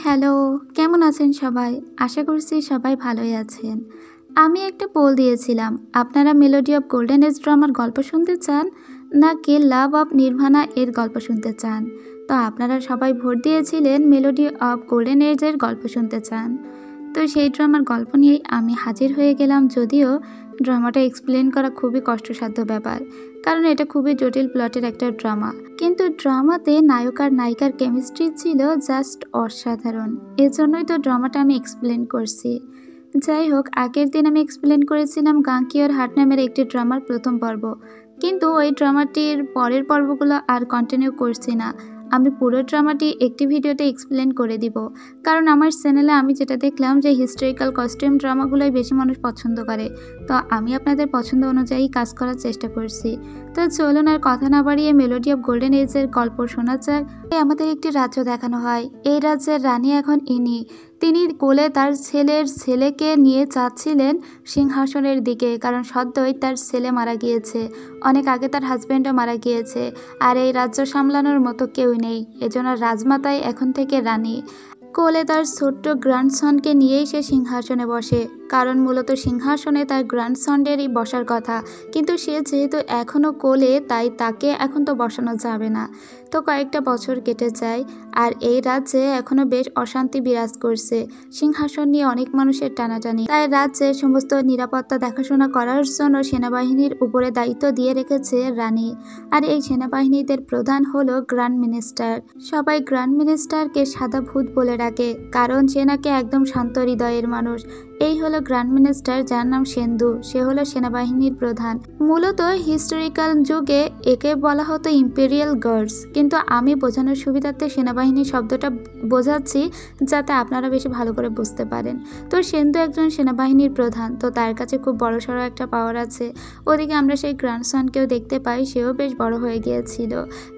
Hello, কেমন আছেন সবাই? আশা করছি সবাই ভালোই আছেন। আমি একটা পোল দিয়েছিলাম, আপনারা মেলোডি অফ গোল্ডেন এজ ড্রামার গল্প শুনতে চান নাকি লাভ অফ নির্ভানা এর গল্প শুনতে চান? তো আপনারা সবাই ভোট দিয়েছিলেন মেলোডি অফ গোল্ডেন এজের গল্প শুনতে চান। তো সেই ড্রামার গল্প নিয়েই আমি হাজির হয়ে গেলাম, যদিও ড্রামাটা এক্সপ্লেন করা খুবই কষ্টসাধ্য ব্যাপার, কারণ এটা খুবই জটিল প্লটের একটা ড্রামা। কিন্তু ড্রামাতে নায়ক আর নায়িকার কেমিস্ট্রি ছিল জাস্ট অসাধারণ, এজন্যই তো ড্রামাটা আমি এক্সপ্লেন করছি। যাই হোক, আগের দিন আমি এক্সপ্লেন করেছিলাম গাঙ্কিয়র হাট নামের একটি ড্রামার প্রথম পর্ব, কিন্তু ওই ড্রামাটির পরের পর্বগুলো আর কন্টিনিউ করছি না। আমি পুরো ড্রামাটি একটি ভিডিওতে এক্সপ্লেন করে দিব, কারণ আমার চ্যানেলে আমি যেটা দেখলাম যে হিস্টোরিক্যাল কস্টিউম ড্রামাগুলোই বেশি মানুষ পছন্দ করে। তো আমি আপনাদের পছন্দ অনুযায়ী কাজ করার চেষ্টা করছি। তো চলুন আর কথা না বাড়িয়ে মেলোডি অফ গোল্ডেন এজের গল্প শোনা যাক। আমাদের একটি রাজ্য দেখানো হয়, এই রাজ্যের রানী এখন ইনি। তিনি কোলে তার ছেলেকে নিয়ে যাচ্ছিলেন সিংহাসনের দিকে, কারণ সদ্যই তার ছেলে মারা গিয়েছে, অনেক আগে তার হাজব্যান্ডও মারা গিয়েছে, আর এই রাজ্য সামলানোর মতো কেউ নেই, এজন্য রাজমাতাই এখন থেকে রানী। কোলে তার ছোট্ট গ্র্যান্ডসনকে নিয়েই সে সিংহাসনে বসে, কারণ মূলত সিংহাসনে তার গ্র্যান্ডসনেরই বসার কথা, কিন্তু সে যেহেতু এখনও কোলে, তাই তাকে এখন তো বসানো যাবে না। তো কয়েকটা বছর কেটে যায়, আর এই রাজ্যে এখনও বেশ অশান্তি বিরাজ করছে, সিংহাসন নিয়ে অনেক মানুষের টানাটানি। তাই রাজ্যের সমস্ত নিরাপত্তা দেখাশোনা করার জন্য সেনাবাহিনীর উপরে দায়িত্ব দিয়ে রেখেছে রানী, আর এই সেনাবাহিনীদের প্রধান হলো গ্র্যান্ড মিনিস্টার। সবাই গ্র্যান্ড মিনিস্টারকে সাদা ভূত বলে ডাকে, কারণ সে নাকি একদম শান্ত হৃদয়ের মানুষ। এই হলো গ্র্যান্ড মিনিস্টার, যার নাম সেন্দু, সে হলো সেনাবাহিনীর প্রধান। মূলত হিস্টোরিক্যাল যুগে একে বলা হতো ইম্পেরিয়াল গার্ডস, কিন্তু আমি বোঝানোর সুবিধার্থে সেনাবাহিনী শব্দটা বোঝাচ্ছি, যাতে আপনারা বেশি ভালো করে বুঝতে পারেন। তো সেন্দু একজন সেনাবাহিনীর প্রধান, তো তার কাছে খুব বড়সড় একটা পাওয়ার আছে। ওদিকে আমরা সেই গ্র্যান্ডসনকেও দেখতে পাই, সেও বেশ বড় হয়ে গিয়েছিল,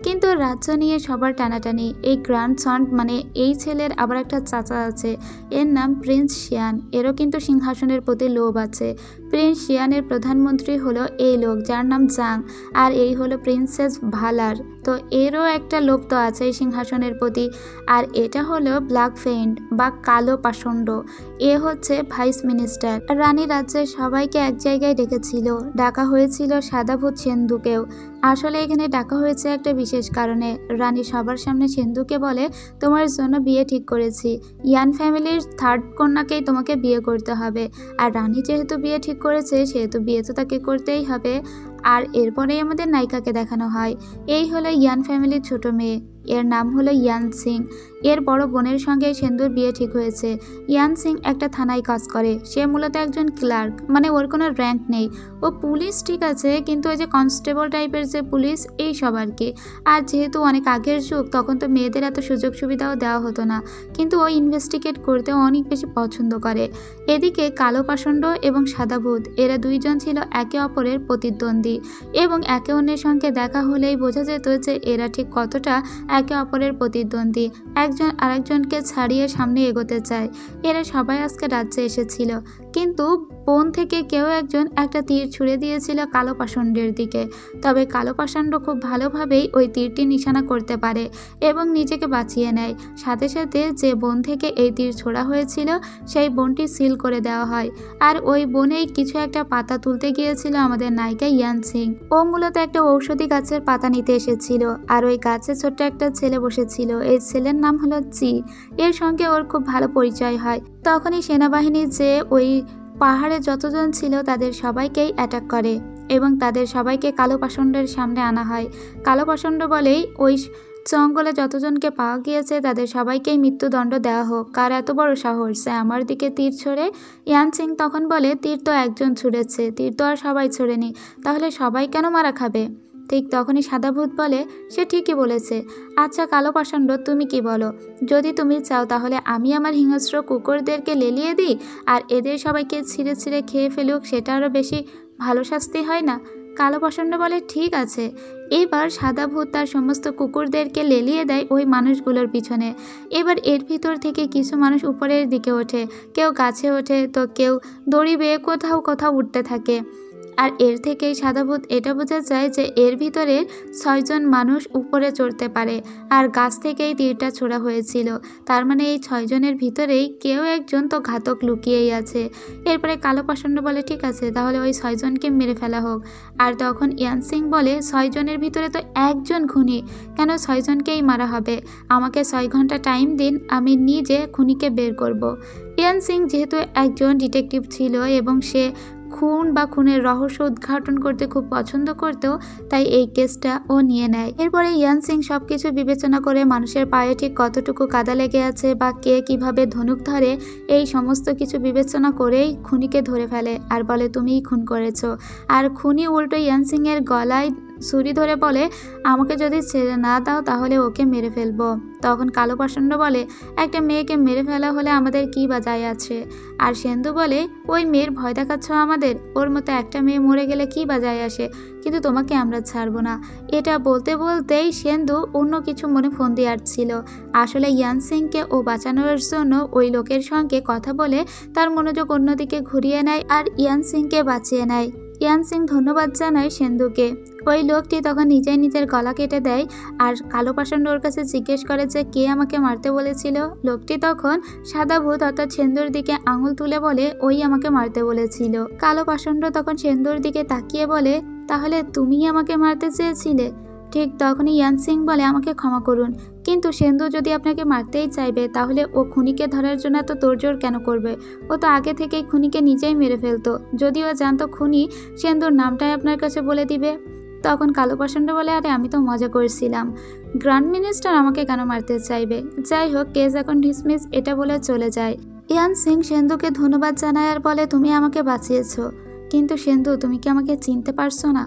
কিন্তু রাজ্য নিয়ে সবার টানাটানি। এই গ্র্যান্ডসন মানে এই ছেলের আবার একটা চাচা আছে, এর নাম প্রিন্স শিয়ান, এরও কিন্তু সিংহাসনের প্রতি লোভ আছে। প্রিন্স শিয়ানের প্রধানমন্ত্রী হলো এই লোক, যার নাম জাং, আর এই হলো প্রিন্সেস ভালার, তো এরও একটা লোভ তো আছে এই সিংহাসনের প্রতি। আর এটা হলো ব্ল্যাক ফেইন্ট বা কালো পাষণ্ড, এ হচ্ছে ভাইস মিনিস্টার। রানী রাজ্যের সবাইকে এক জায়গায় ডেকেছিল, ডাকা হয়েছিল সাদাভূত সেন্দুকেও। আসলে এখানে ডাকা হয়েছে একটা বিশেষ কারণে। রানী সবার সামনে সেন্দুকে বলে, তোমার জন্য বিয়ে ঠিক করেছি, ইয়ান ফ্যামিলির থার্ড কন্যাকেই তোমাকে বিয়ে করতে হবে। আর রানী যেহেতু বিয়ে ঠিক করেছে, সেহেতু বিয়ে তো তাকে করতেই হবে। আর এরপরেই আমাদের নায়িকাকে দেখানো হয়, এই হলো ইয়ান ফ্যামিলির ছোট মেয়ে, এর নাম হলো ইয়ান সিং। এর বড় বোনের সঙ্গে সেন্দুর বিয়ে ঠিক হয়েছে। ইয়ান সিং একটা থানায় কাজ করে, সে মূলত একজন ক্লার্ক, মানে ওর কোনো র্যাঙ্ক নেই। ও পুলিশ ঠিক আছে, কিন্তু ওই যে কনস্টেবল টাইপের যে পুলিশ, এই সব আর কি। আর যেহেতু অনেক আগের যুগ, তখন তো মেয়েদের এত সুযোগ সুবিধাও দেওয়া হতো না, কিন্তু ও ইনভেস্টিগেট করতে অনেক বেশি পছন্দ করে। এদিকে কালো পাষণ্ড এবং সাদাভূত, এরা দুইজন ছিল একে অপরের প্রতিদ্বন্দ্বী, এবং একে অন্যের সঙ্গে দেখা হলেই বোঝা যেত যে এরা ঠিক কতটা একে অপরের প্রতিদ্বন্দ্বী, একজন আরেকজনকে ছাড়িয়ে সামনে এগোতে চায়। এরা সবাই আজকে রাজ্যে এসেছিল, কিন্তু বন থেকে কেউ একজন একটা তীর ছুঁড়ে দিয়েছিল কালো পাষণ্ডের দিকে। তবে কালো পাষণ্ড খুব ভালোভাবেই ওই তীরটি নিশানা করতে পারে এবং নিজেকে বাঁচিয়ে নেয়। সাথে সাথে যে বন থেকে এই তীর ছোড়া হয়েছিল, সেই বনটি সিল করে দেওয়া হয়। আর ওই বনেই কিছু একটা পাতা তুলতে গিয়েছিল আমাদের নায়িকা ইয়ান সিং। ও মূলত একটা ঔষধি গাছের পাতা নিতে এসেছিল, আর ওই গাছে ছোট্ট একটা ছেলে বসেছিল, এই ছেলের নাম হলো চি। এর সঙ্গে ওর খুব ভালো পরিচয় হয়। তখনই সেনাবাহিনী যে ওই পাহাড়ে যতজন ছিল তাদের সবাইকেই অ্যাটাক করে, এবং তাদের সবাইকে কালো পাষণ্ডের সামনে আনা হয়। কালো পাষণ্ড বলেই ওই জঙ্গলে যতজনকে পাওয়া গিয়েছে তাদের সবাইকেই মৃত্যুদণ্ড দেওয়া হোক, কার এত বড় সাহস সে আমার দিকে তীর ছোড়ে। ইয়ান সিং তখন বলে, তীর তো একজন ছুঁড়েছে, তীর তো আর সবাই ছোড়েনি, তাহলে সবাই কেন মারা খাবে? ঠিক তখনই সাদাভূত বলে, সে ঠিকই বলেছে। আচ্ছা কালো পাষণ্ড, তুমি কি বলো? যদি তুমি চাও তাহলে আমি আমার হিংস্র কুকুরদেরকে লেলিয়ে দিই, আর এদের সবাইকে ছিঁড়ে ছিঁড়ে খেয়ে ফেলুক, সেটা আরও বেশি ভালো শাস্তি হয় না? কালো পাষণ্ড বলে, ঠিক আছে। এবার সাদাভূত তার সমস্ত কুকুরদেরকে লেলিয়ে দেয় ওই মানুষগুলোর পিছনে। এবার এর ভিতর থেকে কিছু মানুষ উপরের দিকে ওঠে, কেউ গাছে ওঠে, তো কেউ দড়ি বেয়ে কোথাও কোথাও উঠতে থাকে। আর এর থেকেই সাদাভূত এটা বোঝা যায় যে এর ভিতরে 6 জন মানুষ উপরে চড়তে পারে, আর গাছ থেকেই তীরটা ছোড়া হয়েছিল। তার মানে এই 6 জনের ভিতরেই কেউ একজন তো ঘাতক লুকিয়েই আছে। এরপরে কালো পাষণ্ড বলে ঠিক আছে, তাহলে ওই 6 জনকে মেরে ফেলা হোক। আর তখন ইয়ান সিং বলে 6 জনের ভিতরে তো একজন খুনি, কেন 6 জনকেই মারা হবে? আমাকে 6 ঘন্টা টাইম দিন, আমি নিজে খুনিকে বের করব। ইয়ান সিং যেহেতু একজন ডিটেকটিভ ছিল এবং সে খুন বা খুনের রহস্য উদ্ঘাটন করতে খুব পছন্দ করত, তাই এই কেসটা ও নিয়ে নেয়। এরপরে ইয়ান সিং সবকিছু বিবেচনা করে মানুষের পায়ে ঠিক কতটুকু কাদা লেগে আছে বা কে কিভাবে ধনুক ধরে, এই সমস্ত কিছু বিবেচনা করেই খুনিকে ধরে ফেলে আর বলে তুমিই খুন করেছো। আর খুনি উল্টো ইয়ান সিং এর গলায় ছুরি ধরে বলে আমাকে যদি ছেড়ে না দাও তাহলে ওকে মেরে ফেলবো। তখন কালো পাষণ্ড বলে একটা মেয়েকে মেরে ফেলা হলে আমাদের কি বা যায় আছে? আর সেন্দু বলে ওই মেয়ের ভয় দেখাচ্ছ আমাদের, ওর মতো একটা মেয়ে মরে গেলে কি বা যায় আসে, কিন্তু তোমাকে আমরা ছাড়বো না। এটা বলতে বলতেই সেন্দু অন্য কিছু মনে ফোন দিয়ে আসছিল। আসলে ইয়ান সিংকে ও বাঁচানোর জন্য ওই লোকের সঙ্গে কথা বলে তার মনোযোগ অন্যদিকে ঘুরিয়ে নেয় আর ইয়ান সিংকে বাঁচিয়ে নেয়। ইয়ান সিং ধন্যবাদ জানায় সেন্দুকে। ওই লোকটি তখন নিজেই নিজের গলা কেটে দেয় আর কালো পাষণ্ড ওর কাছে জিজ্ঞেস করে যে কে আমাকে মারতে বলেছিল। লোকটি তখন সাদা ভূত অর্থাৎ সেন্দুর দিকে আঙুল তুলে বলে ওই আমাকে মারতে বলেছিল। কালো পাষণ্ড তখন সেন্দুর দিকে তাকিয়ে বলে তাহলে তুমিই আমাকে মারতে চেয়েছিলে? ঠিক তখনই ইয়ান সিং বলে আমাকে ক্ষমা করুন, কিন্তু সেন্দু যদি আপনাকে মারতেই চাইবে তাহলে ও খুনিকে ধরার জন্য তো তোড়জোড় কেন করবে? ও তো আগে থেকেই খুনিকে নিজেই মেরে ফেলতো। যদিও জানতো খুনি সেন্দুর নামটাই আপনার কাছে বলে দিবে। তখন কালো পাষণ্ড বলে আরে আমি তো মজা করছিলাম, গ্র্যান্ড মিনিস্টার আমাকে কেন মারতে চাইবে? যাই হোক কেস এখন ডিসমিস, এটা বলে চলে যায়। ইয়ান সিং সেন্দুকে ধন্যবাদ জানায় আর বলে তুমি আমাকে বাঁচিয়েছো, কিন্তু সেন্দু তুমি কি আমাকে চিনতে পারছো না?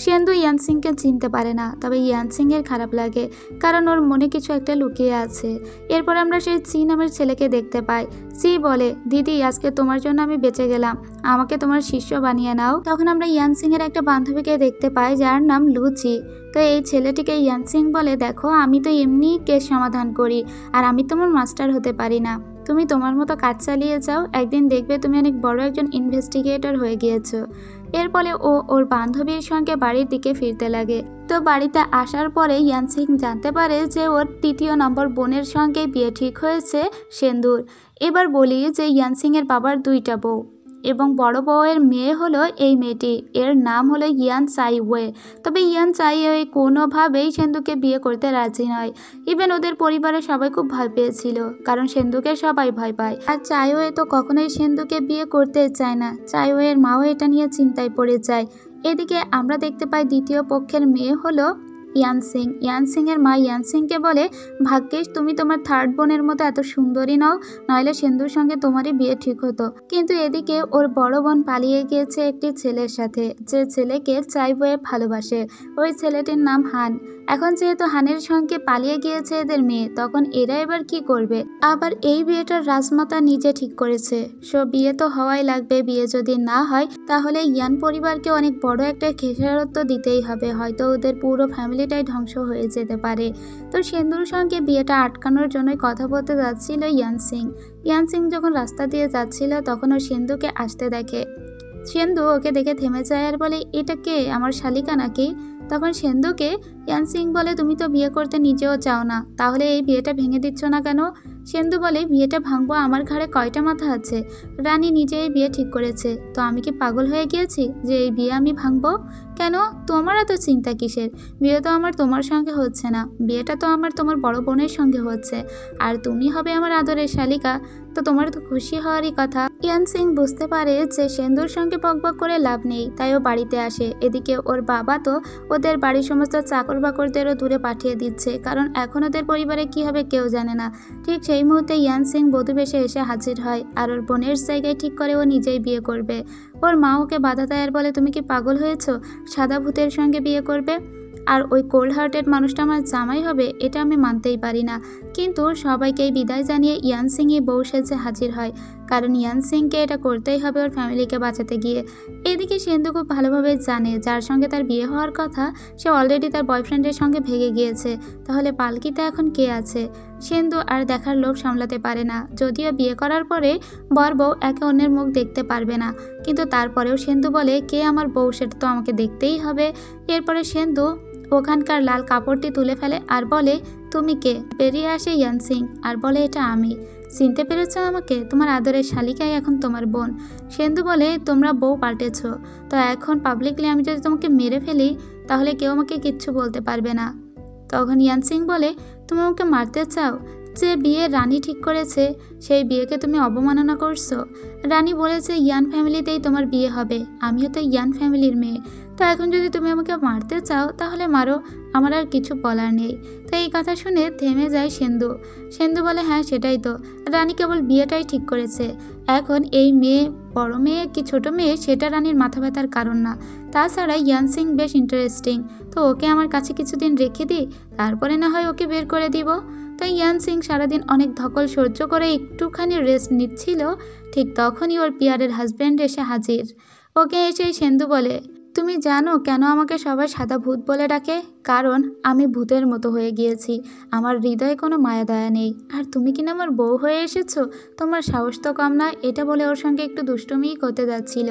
সেন্দু ইয়ান সিংকে চিনতে পারে না, তবে ইয়ান সিং এর খারাপ লাগে কারণ ওর মনে কিছু একটা লুকিয়ে আছে। এরপর আমরা সেই চি নামের ছেলেকে দেখতে পাই। চি বলে দিদি আজকে তোমার জন্য আমি বেঁচে গেলাম, আমাকে তোমার শিষ্য বানিয়ে নাও। তখন আমরা ইয়ান সিং এর একটা বান্ধবীকে দেখতে পাই যার নাম লুচি। তো এই ছেলেটিকে ইয়ান সিং বলে দেখো আমি তো এমনি কেস সমাধান করি আর আমি তোমার মাস্টার হতে পারি না, তুমি তোমার মতো কাজ চালিয়ে যাও, একদিন দেখবে তুমি অনেক বড় একজন ইনভেস্টিগেটর হয়ে গিয়েছো। এর ফলে ও ওর বান্ধবীর সঙ্গে বাড়ির দিকে ফিরতে লাগে। তো বাড়িতে আসার পরে ইয়ান সিং জানতে পারে যে ওর ৩য় নম্বর বোনের সঙ্গে বিয়ে ঠিক হয়েছে সেন্দুর। এবার বলি যে ইয়ান সিং এর বাবার 2টা বউ এবং বড় বউয়ের মেয়ে হলো এই মেয়েটি, এর নাম হলো ইয়ান চাই ওয়ে। তবে ইয়ান চাই ওয়ে কোনোভাবেই সেন্দুকে বিয়ে করতে রাজি নয়। ইভেন ওদের পরিবারের সবাই খুব ভয় পেয়েছিল কারণ সেন্দুকে সবাই ভয় পায়। আর চাই ওয়ে তো কখনোই সেন্দুকে বিয়ে করতে চায় না। চাই ওয়ের মাও এটা নিয়ে চিন্তায় পড়ে যায়। এদিকে আমরা দেখতে পাই দ্বিতীয় পক্ষের মেয়ে হলো ইয়ান সিং। ইয়ান সিং এর মা ইয়ান সিংকে বলে ভাগ্যিস তুমি তোমার 3rd বোনের মতো এত সুন্দরী নাও, নইলে সেন্দুর সঙ্গে তোমারই বিয়ে ঠিক হতো। কিন্তু এদিকে ওর বড় বোন পালিয়ে গিয়েছে একটি ছেলের সাথে, যে ছেলেকে চাই বয়ে ভালোবাসে। ওই ছেলেটির নাম হান। এখন যেহেতু হানের সঙ্গে পালিয়ে গিয়েছে এদের মেয়ে, তখন এরা এবার কি করবে? আবার এই বিয়েটার রাজমাতা নিজে ঠিক করেছে, সো বিয়ে তো হওয়াই লাগবে। বিয়ে যদি না হয় তাহলে ইয়ান পরিবারকে অনেক বড় একটা খেসারত দিতেই হবে, হয়তো ওদের পুরো ফ্যামিলিটাই ধ্বংস হয়ে যেতে পারে। তো সেন্দুর সঙ্গে বিয়েটা আটকানোর জন্যই কথা বলতে যাচ্ছিল ইয়ান সিং। ইয়ান সিং যখন রাস্তা দিয়ে যাচ্ছিল তখন ও সেন্দুকে আসতে দেখে। সেন্দু ওকে দেখে থেমে যায় আর বলে এটা কে, আমার শালিকা নাকি? তখন সেন্দুকে ইয়ান সিং বলে তুমি তো বিয়ে করতে নিজেও চাও না, তাহলে এই বিয়েটা ভেঙে দিচ্ছ না কেন? সেন্দু বলে বিয়েটা ভাঙবো, আমার ঘাড়ে কয়টা মাথা আছে? রানী নিজে এই বিয়ে ঠিক করেছে, তো আমি কি পাগল হয়ে গিয়েছি যে এই বিয়ে আমি ভাঙবো? কেন তোমার এত চিন্তা কিসের? বিয়ে তো আমার তোমার সঙ্গে হচ্ছে না, বিয়েটা তো আমার তোমার বড় বোনের সঙ্গে হচ্ছে, আর তুমি হবে আমার আদরের শালিকা, তো তোমার তো খুশি হওয়ারই কথা। ইয়ান সিং বুঝতে পারে যে সেন্দুর সঙ্গে বকবক করে লাভ নেই, তাই ও বাড়িতে আসে। এদিকে ওর বাবা তো ওদের বাড়ির সমস্ত চাকর বাকরদেরও দূরে পাঠিয়ে দিচ্ছে, কারণ এখন ওদের পরিবারে কি হবে কেউ জানে না। ঠিক সেই মুহূর্তে ইয়ান সিং বধূ বেশে এসে হাজির হয় আর ওর বোনের জায়গায় ঠিক করে ও নিজেই বিয়ে করবে। ওর মা ওকে বাধা দেয় আর বলে তুমি কি পাগল হয়েছো, সাদা ভূতের সঙ্গে বিয়ে করবে? আর ওই কোল্ড হার্টেড মানুষটা আমার জামাই হবে, এটা আমি মানতেই পারি না। কিন্তু সবাইকেই বিদায় জানিয়ে ইয়ান সিংই বউ সেজে হাজির হয়। কারণ ইয়ান সিংকে এটা করতেই হবে ওর ফ্যামিলিকে বাঁচাতে গিয়ে। এদিকে সিন্ধু খুব ভালোভাবে জানে যার সঙ্গে তার বিয়ে হওয়ার কথা সে অলরেডি তার বয়ফ্রেন্ডের সঙ্গে ভেগে গিয়েছে, তাহলে পালকিতে এখন কে আছে? সিন্ধু আর দেখার লোভ সামলাতে পারে না। যদিও বিয়ে করার পরে বর বউ একে অন্যের মুখ দেখতে পারবে না, কিন্তু তারপরেও সিন্ধু বলে কে আমার বউ সেটা তো আমাকে দেখতেই হবে। এরপরে সিন্ধু ওখানকার লাল কাপড়টি তুলে ফেলে আর বলে তুমি কে? বেরিয়ে আসে ইয়ান সিং আর বলে এটা আমি। চিনতে পেরেছ আমাকে? তোমার আদরের শালিকাই এখন তোমার বোন। সিন্ধু বলে তোমরা বউ পাল্টেছ, তো এখন পাবলিকলি আমি যদি তোমাকে মেরে ফেলি তাহলে কেউ আমাকে কিচ্ছু বলতে পারবে না। তখন ইয়ান সিং বলে তুমি আমাকে মারতে চাও? যে বিয়ে রানী ঠিক করেছে সেই বিয়েকে তুমি অবমাননা করছো। রানী বলেছে ইয়ান ফ্যামিলিতেই তোমার বিয়ে হবে, আমিও তো ইয়ান ফ্যামিলির মেয়ে, তো এখন যদি তুমি আমাকে মারতে চাও তাহলে মারো, আমার আর কিছু বলার নেই। তো এই কথা শুনে থেমে যায় সিন্ধু। সিন্ধু বলে হ্যাঁ সেটাই তো, রানী কেবল বিয়েটাই ঠিক করেছে, এখন এই মেয়ে বড় মেয়ে কি ছোট মেয়ে সেটা রানীর মাথা ব্যথার কারণ না। তাছাড়া ইয়ান সিং বেশ ইন্টারেস্টিং, তো ওকে আমার কাছে কিছুদিন রেখে দিই, তারপরে না হয় ওকে বের করে দিব। তাই ইয়ান সিং সারাদিন অনেক ধকল সহ্য করে একটুখানি রেস্ট নিচ্ছিল, ঠিক তখনই ওর পিয়ারের হাজব্যান্ড এসে হাজির। ওকে এসেই সিন্ধু বলে তুমি জানো কেন আমাকে সবাই সাদা ভূত বলে ডাকে? কারণ আমি ভূতের মতো হয়ে গিয়েছি, আমার হৃদয়ে কোনো মায়া দয়া নেই। আর তুমি কিনা আমার বউ হয়ে এসেছো, তোমার সাহস তো কম না। এটা বলে ওর সঙ্গে একটু দুষ্টুমিই করতে যাচ্ছিল,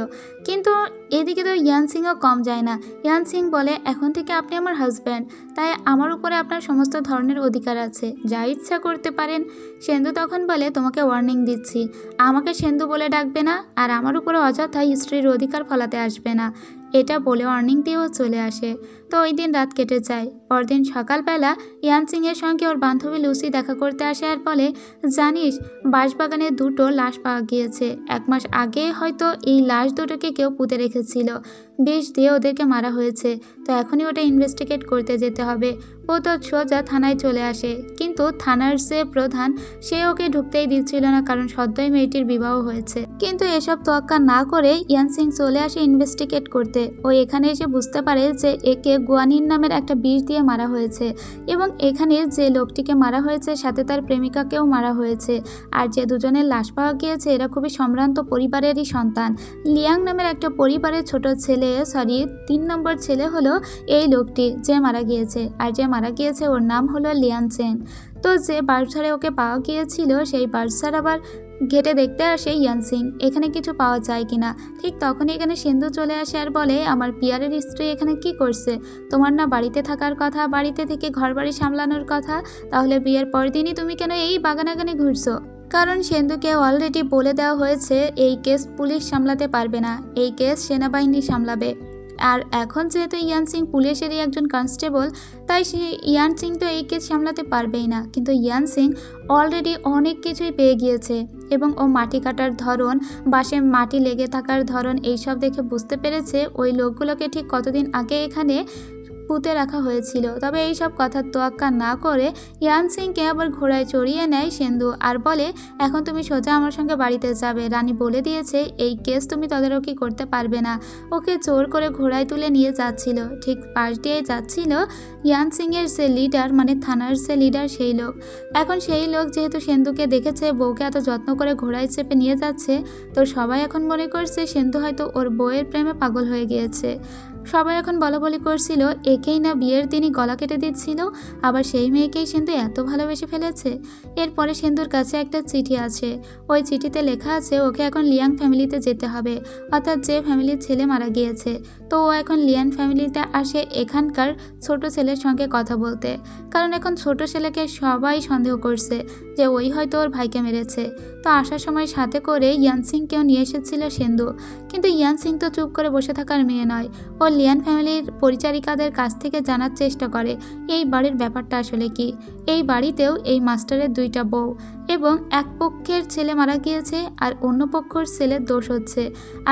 কিন্তু এদিকে তো ইয়ান সিংও কম যায় না। ইয়ান সিং বলে এখন থেকে আপনি আমার হাজব্যান্ড, তাই আমার উপরে আপনার সমস্ত ধরনের অধিকার আছে, যা ইচ্ছা করতে পারেন। সিন্ধু তখন বলে তোমাকে ওয়ার্নিং দিচ্ছি, আমাকে সিন্ধু বলে ডাকবে না, আর আমার উপরে অযথা স্ত্রীর অধিকার ফলাতে আসবে না। এটা বলে ওয়ার্নিং দিয়েও চলে আসে। তো ওই দিন রাত কেটে যায়। পরদিন সকালবেলা ইয়ান সিংয়ের সঙ্গে ওর বান্ধবী লুসি দেখা করতে আসে আর বলে জানিস বাঁশবাগানে দুটো লাশ পাওয়া গিয়েছে, 1 মাস আগে হয়তো এই লাশ দুটোকে কেউ পুঁতে রেখেছিল, বিষ দিয়ে ওদেরকে মারা হয়েছে, তো এখনই ওটা ইনভেস্টিগেট করতে যেতে হবে। ও তো সোজা থানায় চলে আসে, কিন্তু থানার যে প্রধান সে ওকে ঢুকতেই দিচ্ছিল না, কারণ সদ্যই মেয়েটির বিবাহ হয়েছে। কিন্তু এসব তোয়াক্কা না করে ইয়ান সিং চলে আসে ইনভেস্টিগেট করতে। ও এখানে এসে বুঝতে পারে যে একে গুয়ানিন নামের একটা বিষ দিয়ে মারা হয়েছে, এবং এখানে যে লোকটিকে মারা হয়েছে সাথে তার প্রেমিকাকেও মারা হয়েছে। আর যে দুজনের লাশ পাওয়া গিয়েছে এরা খুবই সম্ভ্রান্ত পরিবারেরই সন্তান। লিয়াং নামের একটা পরিবারের ছোট ছেলে 3 নম্বর ছেলে হলো এই লোকটি যে মারা গিয়েছে, আর যে মারা গিয়েছে ওর নাম হলো লিয়ান চেন। তো যে বার্সারে ওকে পাওয়া গিয়েছিল সেই বার্সার আবার ঘেটে দেখতে আসে ইয়ান সিং এখানে কিছু পাওয়া যায় কিনা। ঠিক তখনই এখানে সিন্ধু চলে আসে আর বলে আমার পিয়ারের স্ত্রী এখানে কি করছে? তোমার না বাড়িতে থাকার কথা, বাড়িতে থেকে ঘর বাড়ি সামলানোর কথা, তাহলে বিয়ের পরদিনই তুমি কেন এই বাগানাগানে ঘুরছো? কারণ সিন্ধুকে অলরেডি বলে দেওয়া হয়েছে এই কেস পুলিশ সামলাতে পারবে না, এই কেস সেনাবাহিনী সামলাবে। আর এখন যেহেতু ইয়ান সিং পুলিশেরই একজন কনস্টেবল, তাই ইয়ান সিং তো এই কেস সামলাতে পারবেই না। কিন্তু ইয়ান সিং অলরেডি অনেক কিছুই পেয়ে গিয়েছে, এবং ও মাটি কাটার ধরন, বাসে মাটি লেগে থাকার ধরন এইসব দেখে বুঝতে পেরেছে ওই লোকগুলোকে ঠিক কতদিন আগে এখানে পুঁতে রাখা হয়েছিল। তবে এইসব কথার তোয়াক্কা না করে ইয়ান সিংকে আবার ঘোড়ায় চড়িয়ে নেয় সিন্ধু আর বলে এখন তুমি সোজা আমার সঙ্গে বাড়িতে যাবে, রানী বলে দিয়েছে এই কেস তুমি তদারকি করতে পারবে না। ওকে জোর করে ঘোড়ায় তুলে নিয়ে যাচ্ছিল, ঠিক পাশ দিয়ে যাচ্ছিল ইয়ান সিংয়ের যে লিডার, মানে থানার যে লিডার সেই লোক। এখন সেই লোক যেহেতু সিন্ধুকে দেখেছে বউকে এত যত্ন করে ঘোড়ায় চেপে নিয়ে যাচ্ছে, তো সবাই এখন মনে করছে সিন্ধু হয়তো ওর বউয়ের প্রেমে পাগল হয়ে গিয়েছে। সবাই এখন বলাবলি করছিল একেই না বিয়ের দিনই গলা কেটে দিচ্ছিল, আবার সেই মেয়েকেই সিন্ধু এত ভালোবেসে ফেলেছে। এরপরে সিন্ধুর কাছে একটা চিঠি আছে, ওই চিঠিতে লেখা আছে ওকে এখন লিয়াং ফ্যামিলিতে যেতে হবে, অর্থাৎ যে ফ্যামিলির ছেলে মারা গিয়েছে। তো ও এখন লিয়াং ফ্যামিলিতে আসে এখানকার ছোট ছেলের সঙ্গে কথা বলতে, কারণ এখন ছোট ছেলেকে সবাই সন্দেহ করছে যে ওই হয়তো ওর ভাইকে মেরেছে। তো আসার সময় সাথে করে ইয়ান সিংকেও নিয়ে এসেছিল সিন্ধু, কিন্তু ইয়ান সিং তো চুপ করে বসে থাকার মেয়ে নয়। ও লিয়ান ফ্যামিলির পরিচারিকাদের কাছ থেকে জানার চেষ্টা করে এই বাড়ির ব্যাপারটা আসলে কি। এই বাড়িতেও এই মাস্টারের 2টা বউ, এবং এক পক্ষের ছেলে মারা গিয়েছে আর অন্য পক্ষের ছেলের দোষ হচ্ছে।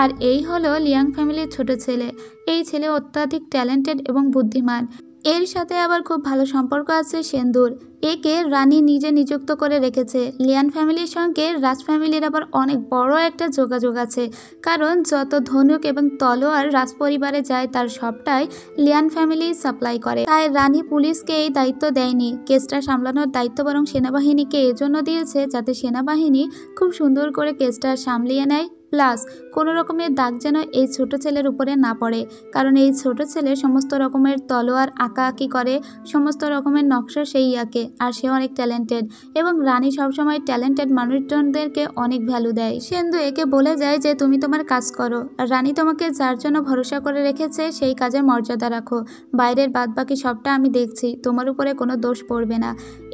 আর এই হলো লিয়াং ফ্যামিলির ছোট ছেলে। এই ছেলে অত্যাধিক ট্যালেন্টেড এবং বুদ্ধিমান। এর সাথে আবার খুব ভালো সম্পর্ক আছে সেন্দুর। একে রানী নিজে নিযুক্ত করে রেখেছে। লিয়ান ফ্যামিলির সঙ্গে রাজ ফ্যামিলির আবার অনেক বড় একটা যোগাযোগ আছে, কারণ যত ধনুক এবং তলোয়ার রাজ পরিবারে যায় তার সবটাই লিয়ান ফ্যামিলি সাপ্লাই করে। তাই রানী পুলিশকে এই দায়িত্ব দেয়নি, কেসটা সামলানোর দায়িত্ব বরং সেনাবাহিনীকে এজন্য দিয়েছে যাতে সেনাবাহিনী খুব সুন্দর করে কেসটা সামলিয়ে নেয়। প্লাস কোনো রকমের দাগ যেন এই ছোট ছেলের উপরে না পড়ে, কারণ এই ছোট ছেলে সমস্ত রকমের তলোয়ার আঁকাআঁকি করে, সমস্ত রকমের নকশা সেই আঁকে, আর সে অনেক ট্যালেন্টেড এবং রানী সবসময় ট্যালেন্টেড মানুষজনদেরকে অনেক ভ্যালু দেয়। সেন্দু একে বলে যায় যে তুমি তোমার কাজ করো, আর রানী তোমাকে যার জন্য ভরসা করে রেখেছে সেই কাজের মর্যাদা রাখো, বাইরের বাদবাকি সবটা আমি দেখছি, তোমার উপরে কোনো দোষ পড়বে না।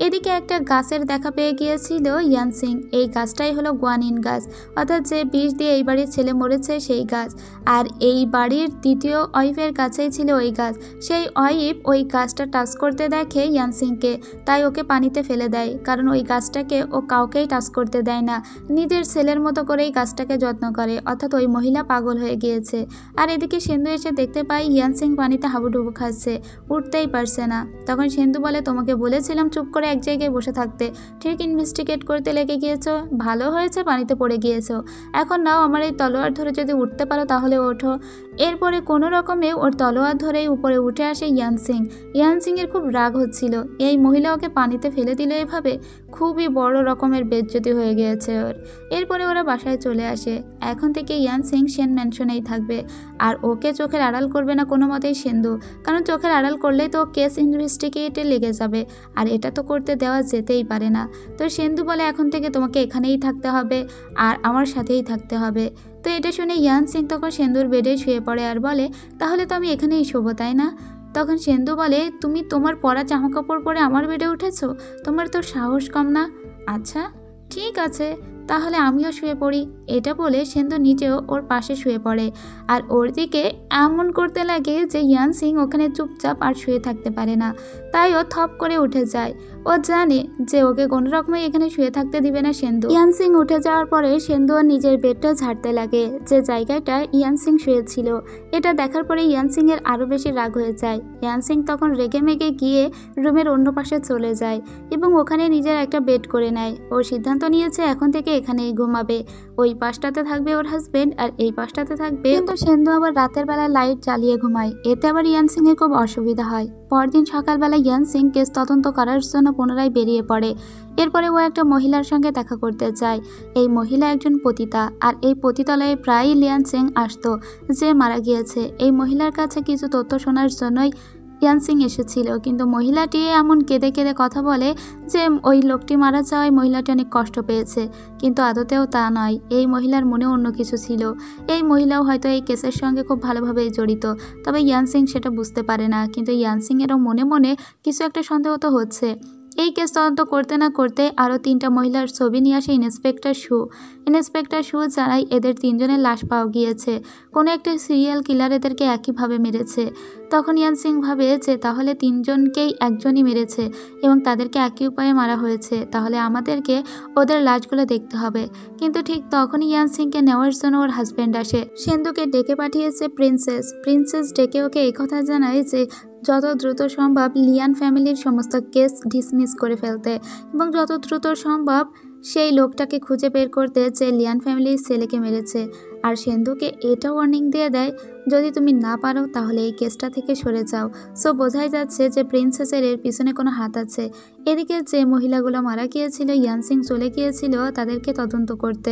এদিকে একটা গাছের দেখা পেয়ে গিয়েছিল ইয়ান সিং। এই গাছটাই হলো গুয়ানিন গাছ, অর্থাৎ যে বিষ দিয়ে এই বাড়ির ছেলে মরেছে সেই গাছ। আর এই বাড়ির দ্বিতীয় ওয়াইফের কাছেই ছিল ওই গাছ। সেই ওয়াইফ ওই গাছটা টাচ করতে দেখে ইয়ান সিংকে, তাই ওকে পানিতে ফেলে দেয়, কারণ ওই গাছটাকে ও কাউকেই টাচ করতে দেয় না, নিজের ছেলের মতো করেই গাছটাকে যত্ন করে, অর্থাৎ ওই মহিলা পাগল হয়ে গিয়েছে। আর এদিকে সেন্দু এসে দেখতে পায় ইয়ান সিং পানিতে হাবুডুবু খাচ্ছে, উঠতেই পারছে না। তখন সেন্দু বলে তোমাকে বলেছিলাম চুপ করে এক জায়গায় বসে থাকতে, ঠিক ইনভেস্টিগেট করতে লেগে গিয়েছো, ভালো হয়েছে পানিতে পড়ে গিয়েছো, এখন নাও আমার এই তলোয়ার ধরে যদি উঠতে পারো তাহলে ওঠো। এরপরে কোনো রকমে ওর তলোয়ার ধরেই উপরে উঠে আসে ইয়ান সিং। ইয়ান সিংয়ের খুব রাগ হচ্ছিল, এই মহিলা ওকে পানিতে ফেলে দিল এভাবে, খুবই বড় রকমের বেজ্জতি হয়ে গিয়েছে ওর। এরপরে ওরা বাসায় চলে আসে। এখন থেকে ইয়ান সিং সেন ম্যানশনেই থাকবে, আর ওকে চোখের আড়াল করবে না কোনো মতেই সেন্দু, কারণ চোখের আড়াল করলেই তো কেস ইনভেস্টিগেটে লেগে যাবে, আর এটা তো করতে দেওয়া যেতেই পারে না। তো সেন্দু বলে এখন থেকে তোমাকে এখানেই থাকতে হবে আর আমার সাথেই থাকতে হবে। তো এটা শুনে ইয়ান সিং তখন সেন্দুর বেডে শুয়ে পড়ে আর বলে তাহলে তো আমি এখানেই শোবো তাই না? তখন সেন্দু বলে তুমি তোমার পরা জামা কাপড় পরে আমার বেডে উঠেছো, তোমার তো সাহস কম না? আচ্ছা ঠিক আছে, তাহলে আমিও শুয়ে পড়ি। এটা বলে সেন্দু নিজেও ওর পাশে শুয়ে পড়ে, আর ওর দিকে এমন করতে লাগে যে ইয়ান সিং ওখানে চুপচাপ আর শুয়ে থাকতে পারে না, তাই ও থপ করে উঠে যায়। ও জানে যে ওকে কোনো রকমে এখানে শুয়ে থাকতে দিবে না সেন্দু। ইয়ান সিং উঠে যাওয়ার পরে সেন্দু ওর নিজের বেডটা ঝাড়তে লাগে, যে জায়গাটা ইয়ান সিং শুয়েছিল। এটা দেখার পরে ইয়ান সিং এর আরো বেশি রাগ হয়ে যায়। ইয়ান সিং তখন রেগে মেগে গিয়ে রুমের অন্য পাশে চলে যায় এবং ওখানে নিজের একটা বেড করে নেয়। ও সিদ্ধান্ত নিয়েছে এখন থেকে এখানেই ঘুমাবে, ওই পাশটাতে থাকবে ওর হাজবেন্ড আর এই পাশটাতে থাকবে। কিন্তু সেন্দু আবার রাতের বেলা লাইট জ্বালিয়ে ঘুমায়, এতে আবার ইয়ান সিং এর খুব অসুবিধা হয়। পরদিন সকালবেলা ইয়ান সিং কেস তদন্ত করার জন্য পুনরায় বেরিয়ে পড়ে। এরপরে ও একটা মহিলার সঙ্গে দেখা করতে যায়। এই মহিলা একজন পতিতা, আর এই পতিতালয়ে প্রায়ই লিয়ান সিং আসতো যে মারা গিয়েছে। এই মহিলার কাছে কিছু তথ্য শোনার জন্যই ইয়ান সিং এসেছিল, কিন্তু মহিলাটি এমন কেঁদে কেঁদে কথা বলে যে ওই লোকটি মারা যাওয়ায় মহিলাটি অনেক কষ্ট পেয়েছে, কিন্তু আদতেও তা নয়, এই মহিলার মনে অন্য কিছু ছিল। এই মহিলাও হয়তো এই কেসের সঙ্গে খুব ভালোভাবে জড়িত, তবে ইয়ান সিং সেটা বুঝতে পারে না। কিন্তু ইয়ান সিং এরও মনে মনে কিছু একটা সন্দেহ তো হচ্ছে। এই কেস তদন্ত করতে না করতে আরও 3টা মহিলার ছবি নিয়ে আসে ইন্সপেক্টর শু। ইন্সপেক্টর শু জানায় এদের 3জনের লাশ পাওয়া গিয়েছে, কোনো একটা সিরিয়াল কিলার এদেরকে একইভাবে মেরেছে। তখন ইয়ান সিং ভাবে যে তাহলে 3জনকেই একজনই মেরেছে এবং তাদেরকে একই উপায়ে মারা হয়েছে, তাহলে আমাদেরকে ওদের লাশগুলো দেখতে হবে। কিন্তু ঠিক তখনই ইয়ান সিংকে নেওয়ার জন্য ওর হাজব্যান্ড আসে। সেন্দুকে ডেকে পাঠিয়েছে প্রিন্সেস। প্রিন্সেস ডেকে ওকে এই কথা জানায় যে যত দ্রুত সম্ভব লিয়ান ফ্যামিলির সমস্ত কেস ডিসমিস করে ফেলতে এবং যত দ্রুত সম্ভব সেই লোকটাকে খুঁজে বের করতে যে লিয়ান ফ্যামিলির ছেলেকে মেরেছে। আর সেন্দুকে এটা ওয়ার্নিং দিয়ে দেয় যদি তুমি না পারো তাহলে এই কেসটা থেকে সরে যাও। সো বোঝাই যাচ্ছে যে প্রিন্সেসের এর পিছনে কোনো হাত আছে। এদিকে যে মহিলাগুলো মারা গিয়েছিল ইয়ান সিং চলে গিয়েছিল তাদেরকে তদন্ত করতে।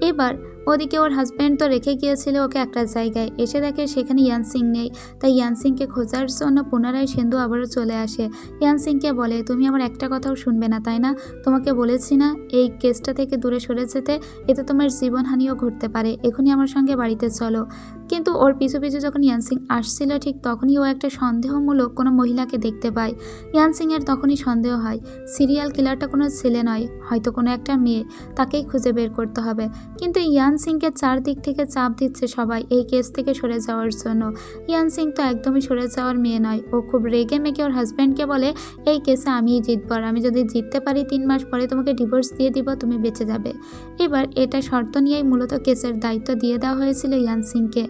এবার ওদিকে ওর হাজব্যান্ড তো রেখে গিয়েছিল ওকে একটা জায়গায়, এসে দেখে সেখানে ইয়ান সিং নেই। তাই ইয়ান সিংকে খোঁজার জন্য পুনরায় সেন্দু আবারও চলে আসে। ইয়ান সিংকে বলে তুমি আমার একটা কথাও শুনবে না তাই না? তোমাকে বলেছি না এই কেসটা থেকে দূরে সরে যেতে, এতে তোমার জীবনহানিও ঘটতে পারে, এখনই আমার সঙ্গে বাড়িতে চলো। কিন্তু ওর পিছু পিছু যখন ইয়ান সিং আসছিল ঠিক তখনই ও একটা সন্দেহমূলক কোনো মহিলাকে দেখতে পায়। ইয়ান সিং এর তখনই সন্দেহ হয় সিরিয়াল কিলারটা কোনো ছেলে নয়, হয়তো কোনো একটা মেয়ে, তাকেই খুঁজে বের করতে হবে। কিন্তু ইয়ান সিংকে চারদিক থেকে চাপ দিচ্ছে সবাই এই কেস থেকে সরে যাওয়ার জন্য। ইয়ান সিং তো একদমই সরে যাওয়ার মেয়ে নয়। ও খুব রেগে মেগে ওর হাজব্যান্ডকে বলে এই কেসে আমিই জিতবো, আর আমি যদি জিততে পারি 3 মাস পরে তোমাকে ডিভোর্স দিয়ে দিব, তুমি বেঁচে যাবে। এবার এটা শর্ত নিয়েই মূলত কেসের দায়িত্ব দিয়ে দেওয়া হয়েছিল ইয়ান সিংকে।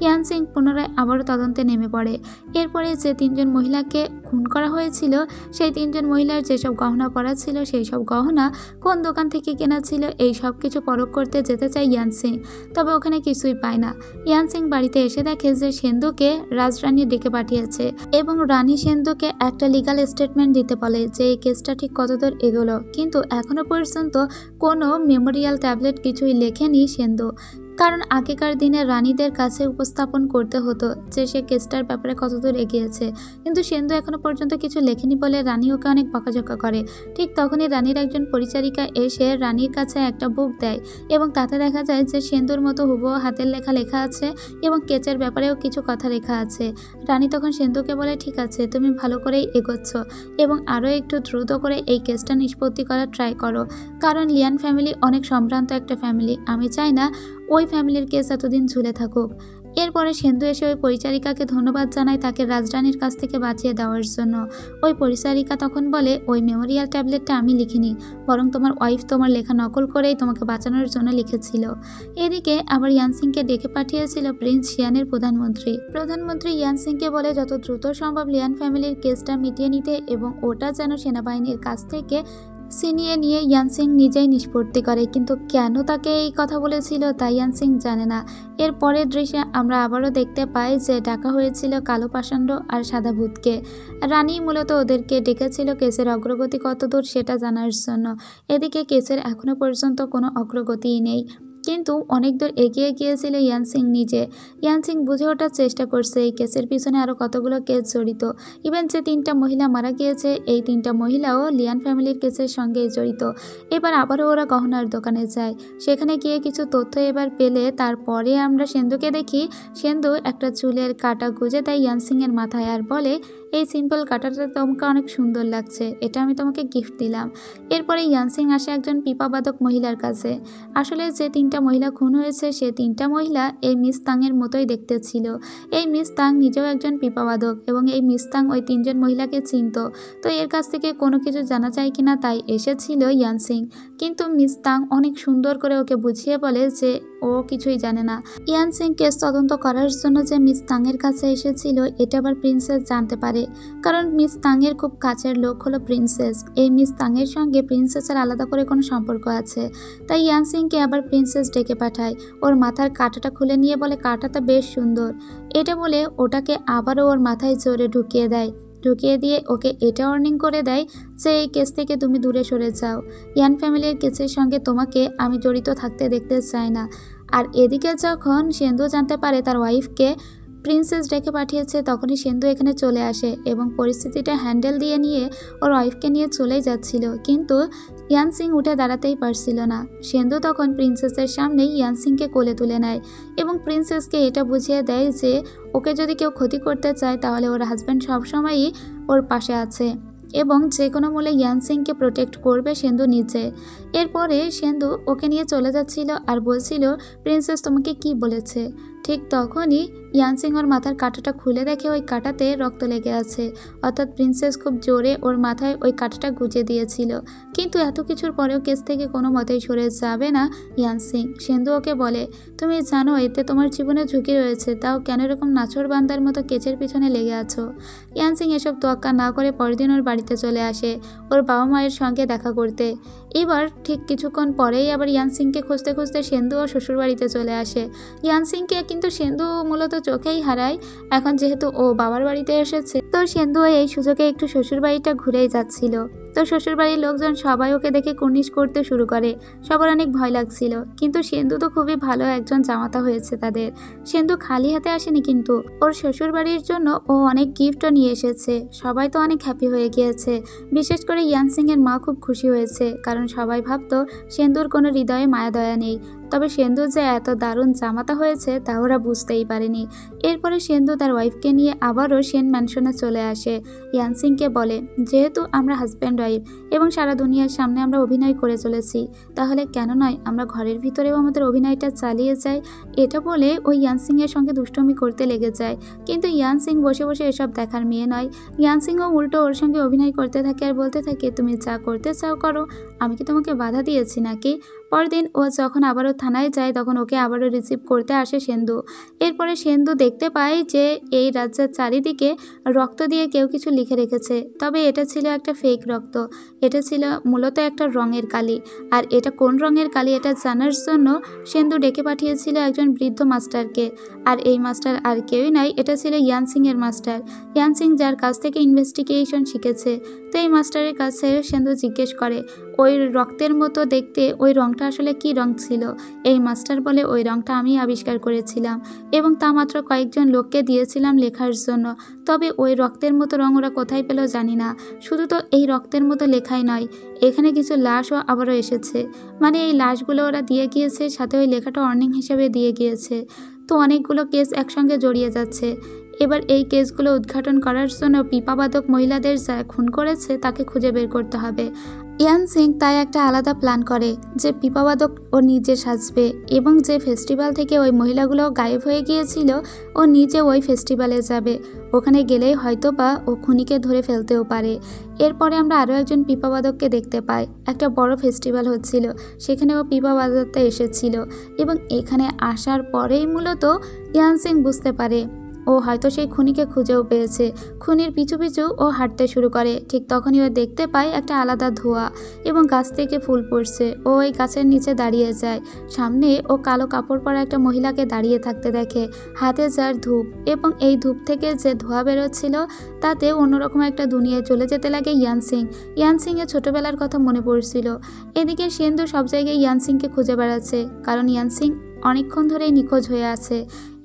ইয়ানসিং পুনরায় আবারও তদন্তে নেমে পড়ে। এরপরে যে 3জন মহিলাকে খুন করা হয়েছিল সেই 3জন মহিলার যেসব গহনা পরা ছিল সেই সব গহনা কোন দোকান থেকে কেনা ছিল এই সব কিছু পরখ করতে যেতে চায় ইয়ানসিং, তবে ওখানে কিছুই পায় না। ইয়ানসিং বাড়িতে এসে দেখে যে সেন্দুকে রাজরানী ডেকে পাঠিয়েছে এবং রানী সেন্দুকে একটা লিগাল স্টেটমেন্ট দিতে বলে যে এই কেসটা ঠিক কতদূর এগোলো, কিন্তু এখনো পর্যন্ত কোনো মেমোরিয়াল ট্যাবলেট কিছুই লেখেনি সেন্দু। কারণ আগেকার দিনে রানীদের কাছে উপস্থাপন করতে হতো যে সে কেসটার ব্যাপারে কতদূর এগিয়েছে, কিন্তু সেন্দু এখনো পর্যন্ত কিছু লেখেনি বলে রানী ওকে অনেক বকাঝকা করে। ঠিক তখনই রানীর একজন পরিচারিকা এসে রানীর কাছে একটা বুক দেয় এবং তাতে দেখা যায় যে সেন্দুর মতো হুবহু হাতের লেখা আছে এবং কেচের ব্যাপারেও কিছু কথা লেখা আছে। রানী তখন সেন্দুকে বলে, ঠিক আছে, তুমি ভালো করেই এগোচ্ছ এবং আরও একটু দ্রুত করে এই কেসটা নিষ্পত্তি করার ট্রাই করো, কারণ লিয়ান ফ্যামিলি অনেক সম্ভ্রান্ত একটা ফ্যামিলি, আমি চাই না ওই ফ্যামিলির কেস এতদিন ঝুলে থাকুক। এরপরে সেন্দু এসে ওই পরিচারিকাকে ধন্যবাদ জানায় তাকে রাজরানীর কাছ থেকে বাঁচিয়ে দেওয়ার জন্য। ওই পরিচারিকা তখন বলে, ওই মেমোরিয়াল ট্যাবলেটটা আমি লিখিনি, বরং তোমার ওয়াইফ তোমার লেখা নকল করেই তোমাকে বাঁচানোর জন্য লিখেছিল। এদিকে আবার ইয়ানসিংকে ডেকে পাঠিয়েছিল প্রিন্স শিয়ানের প্রধানমন্ত্রী ইয়ানসিংকে বলে যত দ্রুত সম্ভব লিয়ান ফ্যামিলির কেসটা মিটিয়ে নিতে এবং ওটা যেন সেনাবাহিনীর কাছ থেকে ছিনিয়ে নিয়ে ইয়ানসিং নিজেই নিষ্পত্তি করে, কিন্তু কেন তাকে এই কথা বলেছিল তা ইয়ানসিং জানে না। এর পরের দৃশ্যে আমরা আবারও দেখতে পাই যে ডাকা হয়েছিল কালো পাষাণ্ড আর সাদা ভূতকে। রানী মূলত ওদেরকে ডেকেছিল কেসের অগ্রগতি কতদূর সেটা জানার জন্য। এদিকে কেসের এখনো পর্যন্ত কোনো অগ্রগতিই নেই, কিন্তু অনেক দূর এগিয়ে গিয়েছিল ইয়ানসিং নিজে। ইয়ানসিং বুঝে ওঠার চেষ্টা করছে এই কেসের পিছনে আরও কতগুলো কেস জড়িত। ইভেন যে 3টা মহিলা মারা গিয়েছে এই 3টা মহিলাও লিয়ান ফ্যামিলির কেসের সঙ্গে জড়িত। এবার আবারও ওরা গহনার দোকানে যায়, সেখানে গিয়ে কিছু তথ্য এবার পেলে তারপরে আমরা সেন্দুকে দেখি সেন্দু একটা চুলের কাটা গুঁজে দেয় ইয়ানসিংয়ের মাথায় আর বলে, এই সিম্পল কাটাটা তোমাকে অনেক সুন্দর লাগছে, এটা আমি তোমাকে গিফট দিলাম। এরপরে ইয়ানসিং আসে একজন পিপাবাদক মহিলার কাছে। আসলে যে 3টা মহিলা খুন হয়েছে সে 3টা মহিলা এই মিস তাংয়ের মতোই দেখতে ছিল। এই মিস তাং নিজেও একজন পিপাবাদক এবং এই মিস তাং ওই 3জন মহিলাকে চিনত, তো এর কাছ থেকে কোনো কিছু জানা যায় কিনা তাই এসেছিল ইয়ানসিং। কিন্তু মিস তাং অনেক সুন্দর করে ওকে বুঝিয়ে বলে যে ও কিছুই জানে না। ইয়ানসিং কেস তদন্ত করার জন্য যে মিস তাংয়ের কাছে এসেছিল এটা আবার প্রিন্সেস জানতে পারে, কারণ মিস তাংয়ের খুব কাছের লোক হলো প্রিন্সেস। এই মিস তাংয়ের সঙ্গে প্রিন্সেসের আলাদা করে কোনো সম্পর্ক আছে, তাই ইয়ানসিংকে আবার প্রিন্সেস ডেকে পাঠায়। ওর মাথার কাঁটাটা খুলে নিয়ে বলে, কাঁটাটা বেশ সুন্দর। এটা বলে ওটাকে আবারও ওর মাথায় জোরে ঢুকিয়ে দিয়ে ওকে এটা ওয়ার্নিং করে দেয় যে এই কেস থেকে তুমি দূরে সরে যাও, ইয়ান ফ্যামিলির কেসের সঙ্গে তোমাকে আমি জড়িত থাকতে দেখতে চাই না। আর এদিকে যখন সেন্দু জানতে পারে তার ওয়াইফকে প্রিন্সেস ডেকে পাঠিয়েছে তখনই সেন্দু এখানে চলে আসে এবং পরিস্থিতিটা হ্যান্ডেল দিয়ে নিয়ে ওর ওয়াইফকে নিয়ে চলেই যাচ্ছিল, কিন্তু ইয়ানসিং উঠে দাঁড়াতেই পারছিল না। সেন্দু তখন প্রিন্সেসের সামনেই ইয়ানসিংকে কোলে তুলে নেয় এবং প্রিন্সেসকে এটা বুঝিয়ে দেয় যে ওকে যদি কেউ ক্ষতি করতে চায় তাহলে ওর হাজব্যান্ড সবসময়ই ওর পাশে আছে এবং যে কোনো মূল্যে ইয়ানসিংকে প্রোটেক্ট করবে সেন্দু নিচে। এরপরে সেন্দু ওকে নিয়ে চলে যাচ্ছিল আর বলছিল, প্রিন্সেস তোমাকে কি বলেছে। ঠিক তখনই ইয়ানসিং ওর মাথার কাঁটাটা খুলে দেখে ওই কাঁটাতে রক্ত লেগে আছে, অর্থাৎ প্রিন্সেস খুব জোরে ওর মাথায় ওই কাঁটাটা গুঁজে দিয়েছিল। কিন্তু এত কিছুর পরেও কেস থেকে কোনো মতেই সরে যাবে না ইয়ানসিং। সেন্দু ওকে বলে, তুমি জানো এতে তোমার জীবনে ঝুঁকি রয়েছে, তাও কেন এরকম নাছোড় বান্দার মতো কেচের পিছনে লেগে আছো। ইয়ানসিং এসব তোয়াক্কা না করে পরের দিন ওর বাড়িতে চলে আসে ওর বাবা মায়ের সঙ্গে দেখা করতে। এবার ঠিক কিছুক্ষণ পরেই আবার ইয়ানসিংকে খুঁজতে খুঁজতে সেন্দু ও শ্বশুরবাড়িতে চলে আসে। ইয়ানসিংকে কিন্তু সেন্দু মূলত চোখেই হারায়। এখন যেহেতু ও বাবার বাড়িতে এসেছে তো সেন্দু এই সুযোগে একটু শ্বশুরবাড়িটা ঘুরেই যাচ্ছিল। তো শ্বশুরবাড়ির লোকজন সবাই ওকে দেখে কুর্নিশ করতে শুরু করে, সবার অনেক ভয় লাগছিল। কিন্তু সেন্দু তো খুবই ভালো একজন জামাতা হয়েছে তাদের। সেন্দু খালি হাতে আসেনি, কিন্তু ওর শ্বশুরবাড়ির জন্য ও অনেক গিফটও নিয়ে এসেছে। সবাই তো অনেক হ্যাপি হয়ে গিয়েছে, বিশেষ করে ইয়ানসিংয়ের মা খুব খুশি হয়েছে, কারণ সবাই ভাবতো সেন্দুর কোনো হৃদয়ে মায়া দয়া নেই। তবে সেন্দু যে এত দারুণ জামাতা হয়েছে তা ওরা বুঝতেই পারেনি। এরপরে সেন্দু তার ওয়াইফকে নিয়ে আবারও সেন ম্যানশনে চলে আসে। ইয়ানসিংকে বলে, যেহেতু আমরা হাজব্যান্ড ওয়াইফ এবং সারা দুনিয়ার সামনে আমরা অভিনয় করে চলেছি, তাহলে কেন নয় আমরা ঘরের ভিতরেও আমাদের অভিনয়টা চালিয়ে যাই। এটা বলে ওই ইয়ানসিংয়ের সঙ্গে দুষ্টুমি করতে লেগে যায়, কিন্তু ইয়ানসিং বসে বসে এসব দেখার মেয়ে নয়। ইয়ানসিংও উল্টো ওর সঙ্গে অভিনয় করতে থাকে আর বলতে থাকে, তুমি যা করতে চাও করো, আমি কি তোমাকে বাধা দিয়েছি নাকি? পরদিন ও যখন আবারও থানায় যায় তখন ওকে আবারও রিসিভ করতে আসে সেন্দু। এরপরে সেন্দু দেখতে পায় যে এই রাজ্যের চারিদিকে রক্ত দিয়ে কেউ কিছু লিখে রেখেছে, তবে এটা ছিল একটা ফেক রক্ত। এটা ছিল মূলত একটা রঙের কালি, আর এটা কোন রঙের কালি এটা জানার জন্য সেন্দু ডেকে পাঠিয়েছিল একজন বৃদ্ধ মাস্টারকে। আর এই মাস্টার আর কেউই নাই, এটা ছিল ইয়ান সিং এর মাস্টার, ইয়ান সিং যার কাছ থেকে ইনভেস্টিগেশন শিখেছে। তো এই মাস্টারের কাছে সেন্দু জিজ্ঞেস করে ওই রক্তের মতো দেখতে ওই রংটা আসলে কি রং ছিল। এই মাস্টার বলে ওই রংটা আমি আবিষ্কার করেছিলাম এবং তা মাত্র কয়েকজন লোককে দিয়েছিলাম লেখার জন্য। তবে ওই রক্তের মতো রং ওরা কোথায় পেল জানি না। শুধু তো এই রক্তের মতো লেখাই নয়, এখানে কিছু লাশও আবারও এসেছে, মানে এই লাশগুলো ওরা দিয়ে গিয়েছে, সাথে ওই লেখাটা অর্নিং হিসেবে দিয়ে গিয়েছে। তো অনেকগুলো কেস একসঙ্গে জড়িয়ে যাচ্ছে। এবার এই কেসগুলো উদ্ঘাটন করার জন্য পিপাবাদক মহিলাদের যা খুন করেছে তাকে খুঁজে বের করতে হবে। ইয়ান সিং তাই একটা আলাদা প্ল্যান করে যে পিপাবাদক ও নিজে সাজবে এবং যে ফেস্টিভ্যাল থেকে ওই মহিলাগুলো গায়েব হয়ে গিয়েছিল ও নিজে ওই ফেস্টিভ্যালে যাবে। ওখানে গেলেই হয়তো বা ও খুনিকে ধরে ফেলতেও পারে। এরপরে আমরা আরও একজন পিপাবাদককে দেখতে পাই। একটা বড় ফেস্টিভ্যাল হচ্ছিল, সেখানে ও পিপাবাদকটা এসেছিল এবং এখানে আসার পরেই মূলত ইয়ান সিং বুঝতে পারে ও হয়তো সেই খুনিকে খুঁজেও পেয়েছে। খুনির পিছু পিছু ও হাঁটতে শুরু করে। ঠিক তখনই ও দেখতে পায় একটা আলাদা ধোঁয়া এবং গাছ থেকে ফুল পড়ছে। ও ওই গাছের নিচে দাঁড়িয়ে যায়। সামনে ও কালো কাপড় পরা একটা মহিলাকে দাঁড়িয়ে থাকতে দেখে, হাতে যার ধূপ, এবং এই ধূপ থেকে যে ধোঁয়া বেরোচ্ছিল তাতে অন্যরকম একটা দুনিয়ায় চলে যেতে লাগে ইয়ান সিং। ইয়ান সিংয়ের ছোটোবেলার কথা মনে পড়ছিল। এদিকে সেন্দু সব জায়গায় ইয়ান সিংকে খুঁজে বেড়াচ্ছে, কারণ ইয়ান সিং অনেকক্ষণ ধরেই নিখোঁজ হয়ে আছে।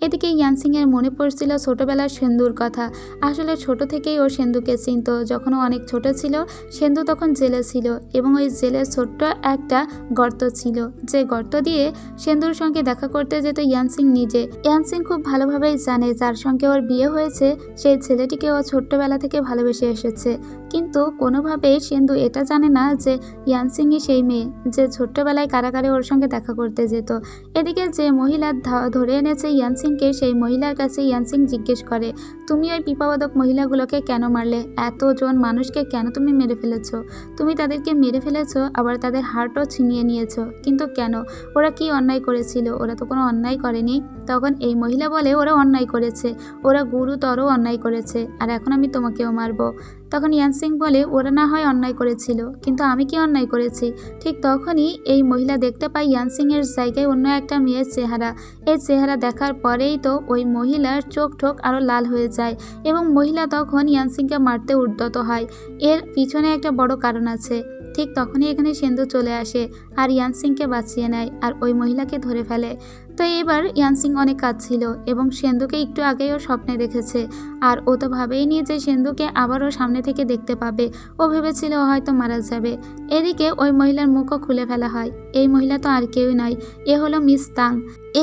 এদিকে ইয়ান সিংয়ের মনে পড়ছিল ছোটোবেলার সেন্দুর কথা। আসলে ছোট থেকেই ও সেন্দুকে চিনত। যখন ও অনেক ছোট ছিল সেন্দু তখন জেলে ছিল এবং ওই জেলে ছোট্ট একটা গর্ত ছিল, যে গর্ত দিয়ে সেন্দুর সঙ্গে দেখা করতে যেত ইয়ান সিং নিজে। ইয়ান সিং খুব ভালোভাবেই জানে যার সঙ্গে ওর বিয়ে হয়েছে সেই ছেলেটিকে ও ছোট্টবেলা থেকে ভালোবেসে এসেছে, কিন্তু কোনোভাবেই সেন্দু এটা জানে না যে ইয়ান সিংই সেই মেয়ে যে ছোট্টবেলায় কারাগারে ওর সঙ্গে দেখা করতে যেত। এদিকে যে মহিলা ধরে এনেছে ইয়ান সিংকে, সেই মহিলার কাছে ইয়ান সিং জিজ্ঞেস করে, তুমি ওই পিপাবাদক মহিলাগুলোকে কেন মারলে? এতজন মানুষকে কেন তুমি মেরে ফেলেছো? তুমি তাদেরকে মেরে ফেলেছো, আবার তাদের হার্টও ছিনিয়ে নিয়েছো, কিন্তু কেন? ওরা কি অন্যায় করেছিল? ওরা তো কোনো অন্যায় করেনি। তখন এই মহিলা বলে ওরা অন্যায় করেছে, ওরা গুরুতর অন্যায় করেছে, আর এখন আমি তোমাকেও মারবো। তখন ইয়ান সিং বলে ওরা না হয় অন্যায় করেছিল, কিন্তু আমি কি অন্যায় করেছি? ঠিক তখনই এই মহিলা দেখতে পায় ইয়ান সিংয়ের জায়গায় অন্য একটা মেয়ের চেহারা। এই চেহারা দেখার পরেই তো ওই মহিলার চোখ ঠোক আরও লাল হয়ে যায় এবং মহিলা তখন ইয়ান সিংকে মারতে উদ্যত হয়। এর পিছনে একটা বড় কারণ আছে। ঠিক তখনই এখানে সেন্দু চলে আসে আর ইয়ান সিংকে বাঁচিয়ে নেয় আর ওই মহিলাকে ধরে ফেলে। তো এবার ইয়ান সিং অনেক কাঁদছিল এবং সেন্দুকে একটু আগেই ও স্বপ্নে দেখেছে, আর ও তো ভাবেই নিয়ে যে সেন্দুকে আবারও সামনে থেকে দেখতে পাবে। ও ভেবেছিল ও হয়তো মারা যাবে। এদিকে ওই মহিলার মুখও খুলে ফেলা হয়। এই মহিলা তো আর কেউই নয়, এ হলো মিস তাং।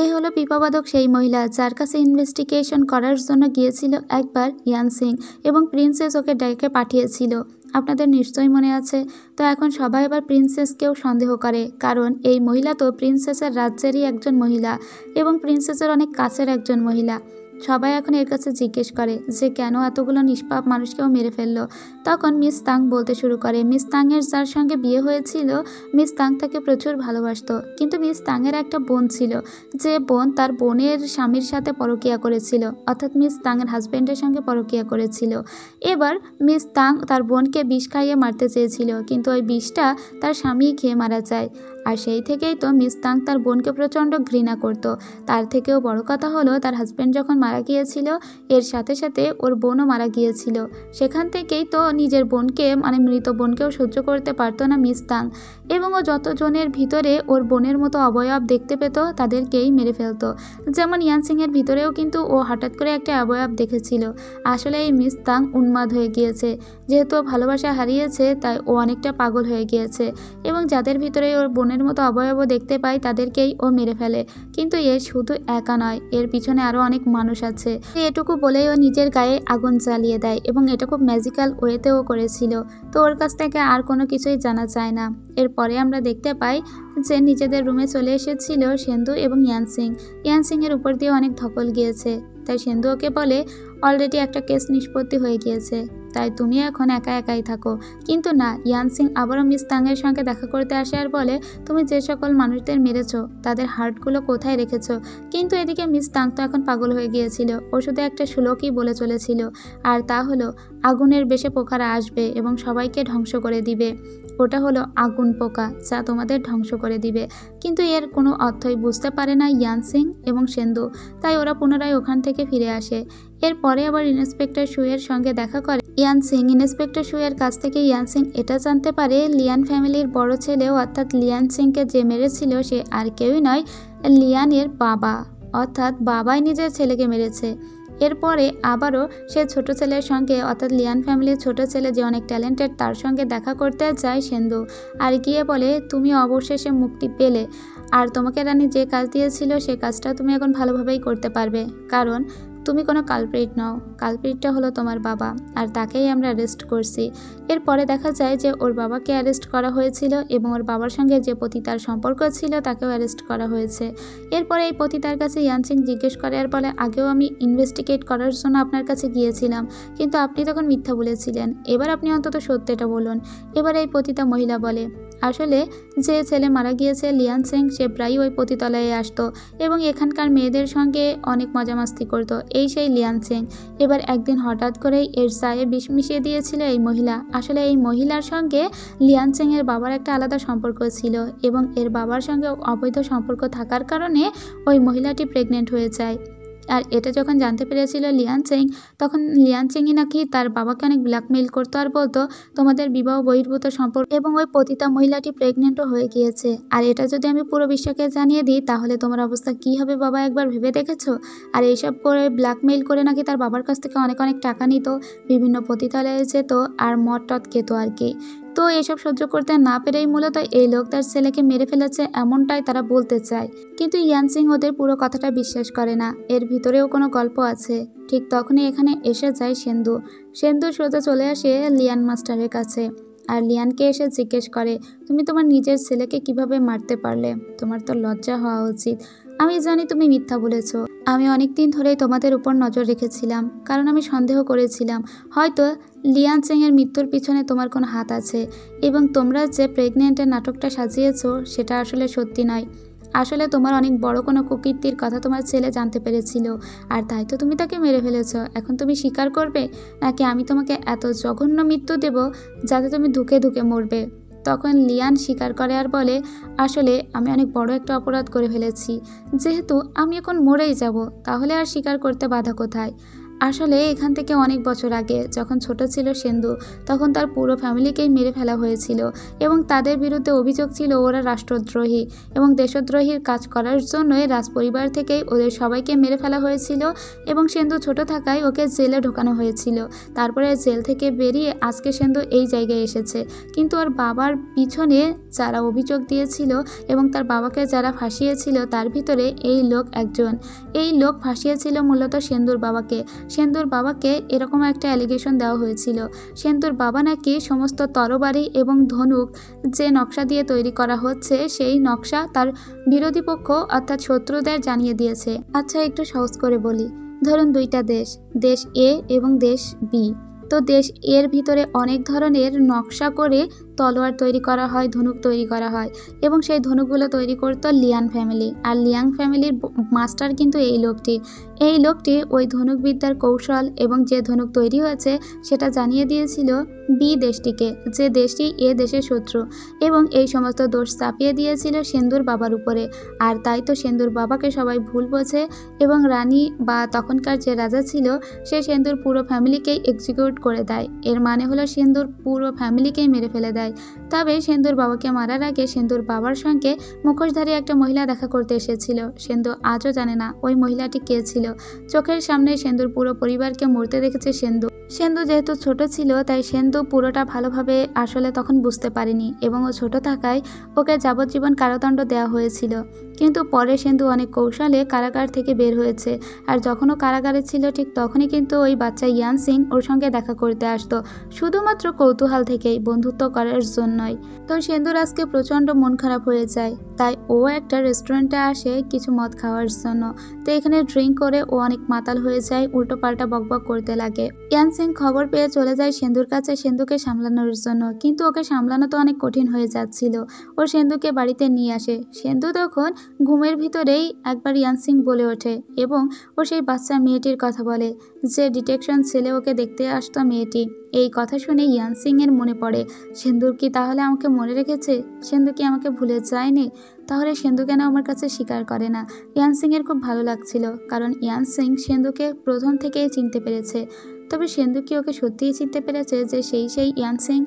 এ হলো পিপাবাদক সেই মহিলা যার কাছে ইনভেস্টিগেশন করার জন্য গিয়েছিল একবার ইয়ান সিং এবং প্রিন্সেস ওকে ডেকে পাঠিয়েছিল। আপনাদের নিশ্চয়ই মনে আছে। তো এখন সবাই এবার প্রিন্সেসকেও সন্দেহ করে, কারণ এই মহিলা তো প্রিন্সেসের রাজ্যেরই একজন মহিলা এবং প্রিন্সেসের অনেক কাছের একজন মহিলা। সবাই এখন এর কাছে জিজ্ঞেস করে যে কেন এতগুলো নিষ্পাপ মানুষকেও মেরে ফেললো। তখন মিস তাং বলতে শুরু করে মিস তাংয়ের যার সঙ্গে বিয়ে হয়েছিল মিস তাং তাকে প্রচুর ভালোবাসতো, কিন্তু মিস তাংয়ের একটা বোন ছিল, যে বোন তার বোনের স্বামীর সাথে পরকীয়া করেছিল, অর্থাৎ মিস তাংয়ের হাজব্যান্ডের সঙ্গে পরকীয়া করেছিল। এবার মিস তাং তার বোনকে বিষ খাইয়ে মারতে চেয়েছিল, কিন্তু ওই বিষটা তার স্বামী খেয়ে মারা যায়। আর সেই থেকেই তো মিস তাং তার বোনকে প্রচণ্ড ঘৃণা করতো। তার থেকেও বড় কথা হলো তার হাজব্যান্ড যখন মারা গিয়েছিল এর সাথে সাথে ওর বোনও মারা গিয়েছিল। সেখান থেকেই তো নিজের বোনকে মানে মৃত বোনকেও সহ্য করতে পারতো না মিস তাং, এবং ও যতজনের ভিতরে ওর বোনের মতো অবয়ব দেখতে পেত তাদেরকেই মেরে ফেলতো। যেমন ইয়ান সিংয়ের ভিতরেও কিন্তু ও হঠাৎ করে একটা অবয়ব দেখেছিল। আসলে এই মিস তাং উন্মাদ হয়ে গিয়েছে, যেহেতু ভালোবাসা হারিয়েছে তাই ও অনেকটা পাগল হয়ে গিয়েছে এবং যাদের ভিতরে ওর বোনের মতো অবয়ব দেখতে পায় তাদেরকেই ও মেরে ফেলে। কিন্তু এর শুধু একা নয়, এর পিছনে আরও অনেক মানুষ আছে। এটুকু বলেই ও নিজের গায়ে আগুন জ্বালিয়ে দেয় এবং এটা খুব ম্যাজিক্যাল ওয়েতেও করেছিল। তো ওর কাছ থেকে আর কোনো কিছুই জানা যায় না। এরপরে আমরা দেখতে পাই যে নিজেদের রুমে চলে এসেছিল সেন্দু এবং ইয়ান সিং। ইয়ান সিংয়ের উপর দিয়ে অনেক ধকল গিয়েছে, তাই সেন্দু ওকে বলে অলরেডি একটা কেস নিষ্পত্তি হয়ে গিয়েছে। তাই তুমি এখন একা একাই থাকো। কিন্তু না, ইয়ান সিং আবারও মিস তাংয়ের সঙ্গে দেখা করতে আসে আর বলে, তুমি যে সকল মানুষদের মেরেছো তাদের হার্টগুলো কোথায় রেখেছো? কিন্তু এদিকে মিস তাং তো এখন পাগল হয়ে গিয়েছিল। ও শুধু একটা শ্লোকই বলে চলেছিল, আর তা হলো আগুনের বেশে পোকারা আসবে এবং সবাইকে ধ্বংস করে দিবে। ওটা হলো আগুন পোকা, যা তোমাদের ধ্বংস করে দিবে। কিন্তু এর কোনো অর্থই বুঝতে পারে না ইয়ান সিং এবং সেন্দু, তাই ওরা পুনরায় ওখান থেকে ফিরে আসে। এরপরে আবার ইন্সপেক্টর শুয়ের সঙ্গে দেখা করে ইয়ান সিং। ইন্সপেক্টর শুয়ের কাছ থেকে ইয়ান সিং এটা জানতে পারে লিয়ান ফ্যামিলির বড় ছেলে অর্থাৎ লিয়ান সিংকে যে মেরেছিল সে আর কেউই নয়, লিয়ানের বাবা, অর্থাৎ বাবাই নিজের ছেলেকে মেরেছে। এরপরে আবারও সে ছোট ছেলের সঙ্গে অর্থাৎ লিয়ান ফ্যামিলির ছোট ছেলে যে অনেক ট্যালেন্টেড তার সঙ্গে দেখা করতে যায় সেন্দু, আর গিয়ে বলে, তুমি অবশেষে মুক্তি পেলে, আর তোমাকে রানী যে কাজ দিয়েছিল সে কাজটা তুমি এখন ভালোভাবেই করতে পারবে, কারণ তুমি কোনো কালপ্রিট নও। কালপ্রিটটা হলো তোমার বাবা, আর তাকেই আমরা অ্যারেস্ট করছি। এরপরে দেখা যায় যে ওর বাবাকে অ্যারেস্ট করা হয়েছিল এবং ওর বাবার সঙ্গে যে পতিতার সম্পর্ক ছিল তাকেও অ্যারেস্ট করা হয়েছে। এরপরে এই পতিতার কাছে ইয়ান সিং জিজ্ঞেস করে আর বলে, আগেও আমি ইনভেস্টিগেট করার জন্য আপনার কাছে গিয়েছিলাম, কিন্তু আপনি তখন মিথ্যা বলেছিলেন, এবার আপনি অন্তত সত্যিটা বলুন। এবার এই পতিতা মহিলা বলে, আসলে যে ছেলে মারা গিয়েছে লিয়ান সিং, সে প্রায়ই ওই পতিতলায় আসতো এবং এখানকার মেয়েদের সঙ্গে অনেক মজা মাস্তি করতো, এই সেই লিয়ান সিং। এবার একদিন হঠাৎ করেই এর চায়ে বিষ মিশিয়ে দিয়েছিল এই মহিলা। আসলে এই মহিলার সঙ্গে লিয়ান সিং এর বাবার একটা আলাদা সম্পর্ক ছিল এবং এর বাবার সঙ্গে অবৈধ সম্পর্ক থাকার কারণে ওই মহিলাটি প্রেগনেন্ট হয়ে যায়। আর এটা যখন জানতে পেরেছিল লিয়ান সিং, তখন লিয়ান সিংই নাকি তার বাবাকে অনেক ব্ল্যাকমেইল করতো আর বলতো, তোমাদের বিবাহ বহির্ভূত সম্পর্ক এবং ওই পতিতা মহিলাটি প্রেগনেন্টও হয়ে গিয়েছে, আর এটা যদি আমি পুরো বিশ্বকে জানিয়ে দিই তাহলে তোমার অবস্থা কী হবে বাবা, একবার ভেবে দেখেছো? আর এইসব করে ব্ল্যাকমেইল করে নাকি তার বাবার কাছ থেকে অনেক অনেক টাকা নিত, বিভিন্ন পতিতালয়ে যেত আর মদ টদ খেত আর কি। তো এসব সহ্য করতে না পেরেই মূলত এই লোক তার ছেলেকে মেরে ফেলেছে, এমনটাই তারা বলতে চায়। কিন্তু ইয়ান সিং ওদের পুরো কথাটা বিশ্বাস করে না, এর ভিতরেও কোনো গল্প আছে। ঠিক তখনই এখানে এসে যায় সেন্দু। সেন্দু সোজা চলে আসে লিয়ান মাস্টারের কাছে, আর লিয়ানকে এসে জিজ্ঞেস করে, তুমি তোমার নিজের ছেলেকে কিভাবে মারতে পারলে? তোমার তো লজ্জা হওয়া উচিত। আমি জানি তুমি মিথ্যা বলেছ, আমি অনেক দিন ধরেই তোমাদের উপর নজর রেখেছিলাম, কারণ আমি সন্দেহ করেছিলাম হয়তো লিয়ান সিংয়ের মৃত্যুর পিছনে তোমার কোনো হাত আছে, এবং তোমরা যে প্রেগনেন্টের নাটকটা সাজিয়েছো সেটা আসলে সত্যি নয়। আসলে তোমার অনেক বড় কোনো কুকীর্তির কথা তোমার ছেলে জানতে পেরেছিল, আর তাই তো তুমি তাকে মেরে ফেলেছ। এখন তুমি স্বীকার করবে, নাকি আমি তোমাকে এত জঘন্য মৃত্যু দেব যাতে তুমি ধুকে ধুকে মরবে? তখন লিয়ান স্বীকার করে আর বলে, আসলে আমি অনেক বড় একটা অপরাধ করে ফেলেছি, যেহেতু আমি এখন মরেই যাব, তাহলে আর স্বীকার করতে বাধা কোথায়? আসলে এখান থেকে অনেক বছর আগে যখন ছোট ছিল সেন্দু, তখন তার পুরো ফ্যামিলিকেই মেরে ফেলা হয়েছিল এবং তাদের বিরুদ্ধে অভিযোগ ছিল ওরা রাষ্ট্রদ্রোহী এবং দেশদ্রোহীর কাজ করার জন্যই রাজপরিবার থেকেই ওদের সবাইকে মেরে ফেলা হয়েছিল এবং সেন্দু ছোট থাকায় ওকে জেলে ঢোকানো হয়েছিল। তারপরে জেল থেকে বেরিয়ে আজকে সেন্দু এই জায়গায় এসেছে, কিন্তু ওর বাবার পিছনে যারা অভিযোগ দিয়েছিল এবং তার বাবাকে যারা ফাঁসিয়েছিল তার ভিতরে এই লোক একজন। এই লোক ফাঁসিয়েছিল মূলত সেন্দুর বাবাকে। সেন্দুর বাবাকে এরকম একটা অ্যালিগেশন দেওয়া হয়েছিল, সেন্দুর বাবা নাকি সমস্ত তরবারি এবং ধনুক যে নকশা দিয়ে তৈরি করা হচ্ছে সেই নকশা তার বিরোধী পক্ষ অর্থাৎ শত্রুদের জানিয়ে দিয়েছে। আচ্ছা, একটু সহজ করে বলি, ধরুন দুইটা দেশ, দেশ এ এবং দেশ বি। তো দেশ এর ভিতরে অনেক ধরনের নকশা করে তলোয়ার তৈরি করা হয়, ধনুক তৈরি করা হয়, এবং সেই ধনুকগুলো তৈরি করতো লিয়ান ফ্যামিলি। আর লিয়াং ফ্যামিলির মাস্টার কিন্তু এই লোকটি ওই ধনুকবিদ্যার কৌশল এবং যে ধনুক তৈরি হয়েছে সেটা জানিয়ে দিয়েছিল বি দেশটিকে, যে দেশটি এ দেশের শত্রু, এবং এই সমস্ত দোষ চাপিয়ে দিয়েছিল সেন্দুর বাবার উপরে। আর তাই তো সেন্দুর বাবাকে সবাই ভুল বোঝে এবং রানী বা তখনকার যে রাজা ছিল সে সেন্দুর পুরো ফ্যামিলিকেই এক্সিকিউট করে দেয়। এর মানে হলো সেন্দুর পুরো ফ্যামিলিকেই মেরে ফেলে দেয়। তবে সেন্দুর বাবাকে মারার আগে সেন্দুর বাবার সঙ্গে মুখোশধারী একটা মহিলা দেখা করতে এসেছিল। সেন্দু আজও জানে না ওই মহিলাটি কে ছিল। চোখের সামনে সেন্দুর পুরো পরিবারকে মরতে দেখেছে সেন্দু যেহেতু ছোট ছিল তাই সেন্দু পুরোটা ভালোভাবে আসলে তখন বুঝতে পারেনি এবং ও ছোট থাকায় ওকে যাবজ্জীবন কারাদণ্ড দেওয়া হয়েছিল। কিন্তু পরে সেন্দু অনেক কৌশলে কারাগার থেকে বের হয়েছে, আর যখন ও কারাগারে ছিল ঠিক তখনই কিন্তু ওই বাচ্চা ইয়ান সিং ওর সঙ্গে দেখা করতে আসতো, শুধুমাত্র কৌতূহল থেকেই, বন্ধুত্ব করার জন্যই। তো সেন্দুর আজকে প্রচণ্ড মন খারাপ হয়ে যায়। তাই ও একটা রেস্টুরেন্টে আসে কিছু মদ খাওয়ার জন্য। তো এখানে ড্রিঙ্ক করে ও অনেক মাতাল হয়ে যায়, উল্টো পাল্টা বকবক করতে লাগে। ইয়ানসিং খবর পেয়ে চলে যায় সেন্দুর কাছে সেন্দুকে সামলানোর জন্য, কিন্তু ওকে সামলানো তো অনেক কঠিন হয়ে যাচ্ছিল। ও সেন্দুকে বাড়িতে নিয়ে আসে। সেন্দু তখন ঘুমের ভিতরেই একবার ইয়ানসিং বলে ওঠে এবং ও সেই বাচ্চা মেয়েটির কথা বলে, যে ডিটেকশন ছেলে ওকে দেখতে আসতো মেয়েটি। এই কথা শুনে ইয়ানসিং এর মনে পড়ে, সেন্দুর কি তাহলে আমাকে মনে রেখেছে? সেন্দু কি আমাকে ভুলে যায়নি? তাহলে সেন্দু কেন আমার কাছে স্বীকার করে না? ইয়ানসিং এর খুব ভালো লাগছিল, কারণ ইয়ানসিং সেন্দুকে প্রথম থেকেই চিনতে পেরেছে। তবে সেন্দু কি ওকে সত্যিই চিনতে পেরেছে যে সেই ইয়ানসিং?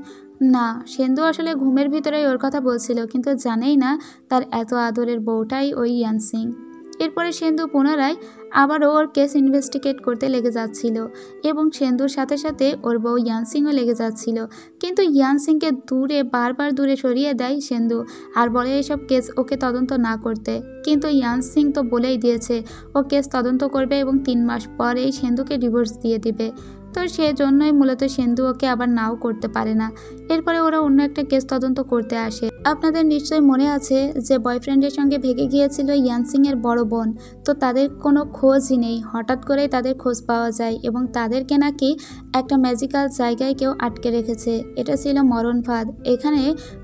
না, সেন্দু আসলে ঘুমের ভিতরেই ওর কথা বলছিল, কিন্তু জানেই না তার এত আদরের বউটাই ওই ইয়ানসিং। এরপরে সেন্দু পুনরায় আবারও ওর কেস ইনভেস্টিগেট করতে লেগে যাচ্ছিল এবং সেন্দুর সাথে সাথে ওর বউ ইয়ানসিংও লেগে যাচ্ছিল। কিন্তু ইয়ানসিংকে বারবার দূরে সরিয়ে দেয় সেন্দু আর বলে এসব কেস ওকে তদন্ত না করতে। কিন্তু ইয়ানসিং তো বলেই দিয়েছে ও কেস তদন্ত করবে এবং 3 মাস পরেই সেন্দুকে ডিভোর্স দিয়ে দিবে। তো সেজন্যই মূলত সেন্দু ওকে আবার নাও করতে পারে না। এরপরে ওরা অন্য একটা কেস তদন্ত করতে আসে। আপনাদের নিশ্চয়ই মনে আছে যে বয়ফ্রেন্ডের সঙ্গে ভেগে গিয়েছিল ইয়ানসিং এর বড় বোন। তো তাদের কোনো খোঁজই নেই, হঠাৎ করেই তাদের খোঁজ পাওয়া যায় এবং তাদেরকে নাকি একটা ম্যাজিক্যাল জায়গায় কেউ আটকে রেখেছে। এটা ছিল মরণ ফাঁদ। এখানে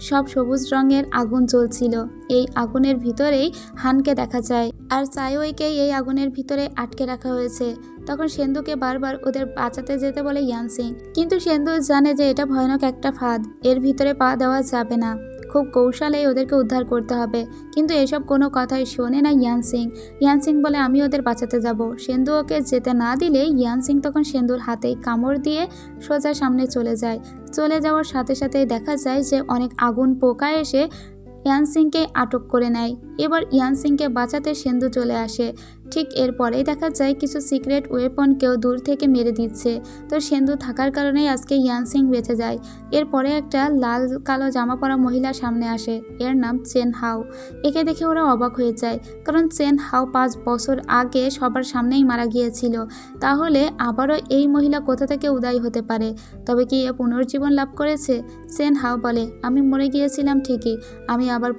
সব সবুজ রঙের আগুন জ্বলছিল। এই আগুনের ভিতরেই হানকে দেখা যায় আর চাইওইকেই এই আগুনের ভিতরে আটকে রাখা হয়েছে। তখন সেন্দুকে বারবার ওদের বাঁচাতে যেতে বলে ইয়ানসিং, কিন্তু সেন্দু জানে যে এটা ভয়ানক একটা ফাঁদ, এর ভিতরে পা দেওয়া যাবে না, খুব কৌশলেই ওদেরকে উদ্ধার করতে হবে। কিন্তু এসব কোনো কথাই শোনে না ইয়ানসিং। ইয়ানসিং বলে আমি ওদের বাঁচাতে যাব। সেন্দু ওকে যেতে না দিলে ইয়ানসিং তখন সেন্দুর হাতেই কামড় দিয়ে সোজা সামনে চলে যায়। চলে যাওয়ার সাথে সাথেই দেখা যায় যে অনেক আগুন পোকা এসে ইয়ানসিংকে আটক করে নেয়। এবার ইয়ানসিংকে বাঁচাতে সেন্দু চলে আসে। ঠিক এরপরেই দেখা যায় কিছু সিক্রেট ওয়েপন কেউ দূর থেকে মেরে দিচ্ছে। তো সেন্দু থাকার কারণেই আজকে ইয়ানসিং বেঁচে যায়। এরপরে একটা লাল কালো জামা পরা মহিলা সামনে আসে, এর নাম চেন হাও। একে দেখে ওরা অবাক হয়ে যায়, কারণ চেন হাও 5 বছর আগে সবার সামনেই মারা গিয়েছিল। তাহলে আবারও এই মহিলা কোথা থেকে উদয় হতে পারে? তবে কি এ পুনর্জীবন লাভ করেছে? চেন হাও বলে, আমি মরে গিয়েছিলাম ঠিকই, আমি আবার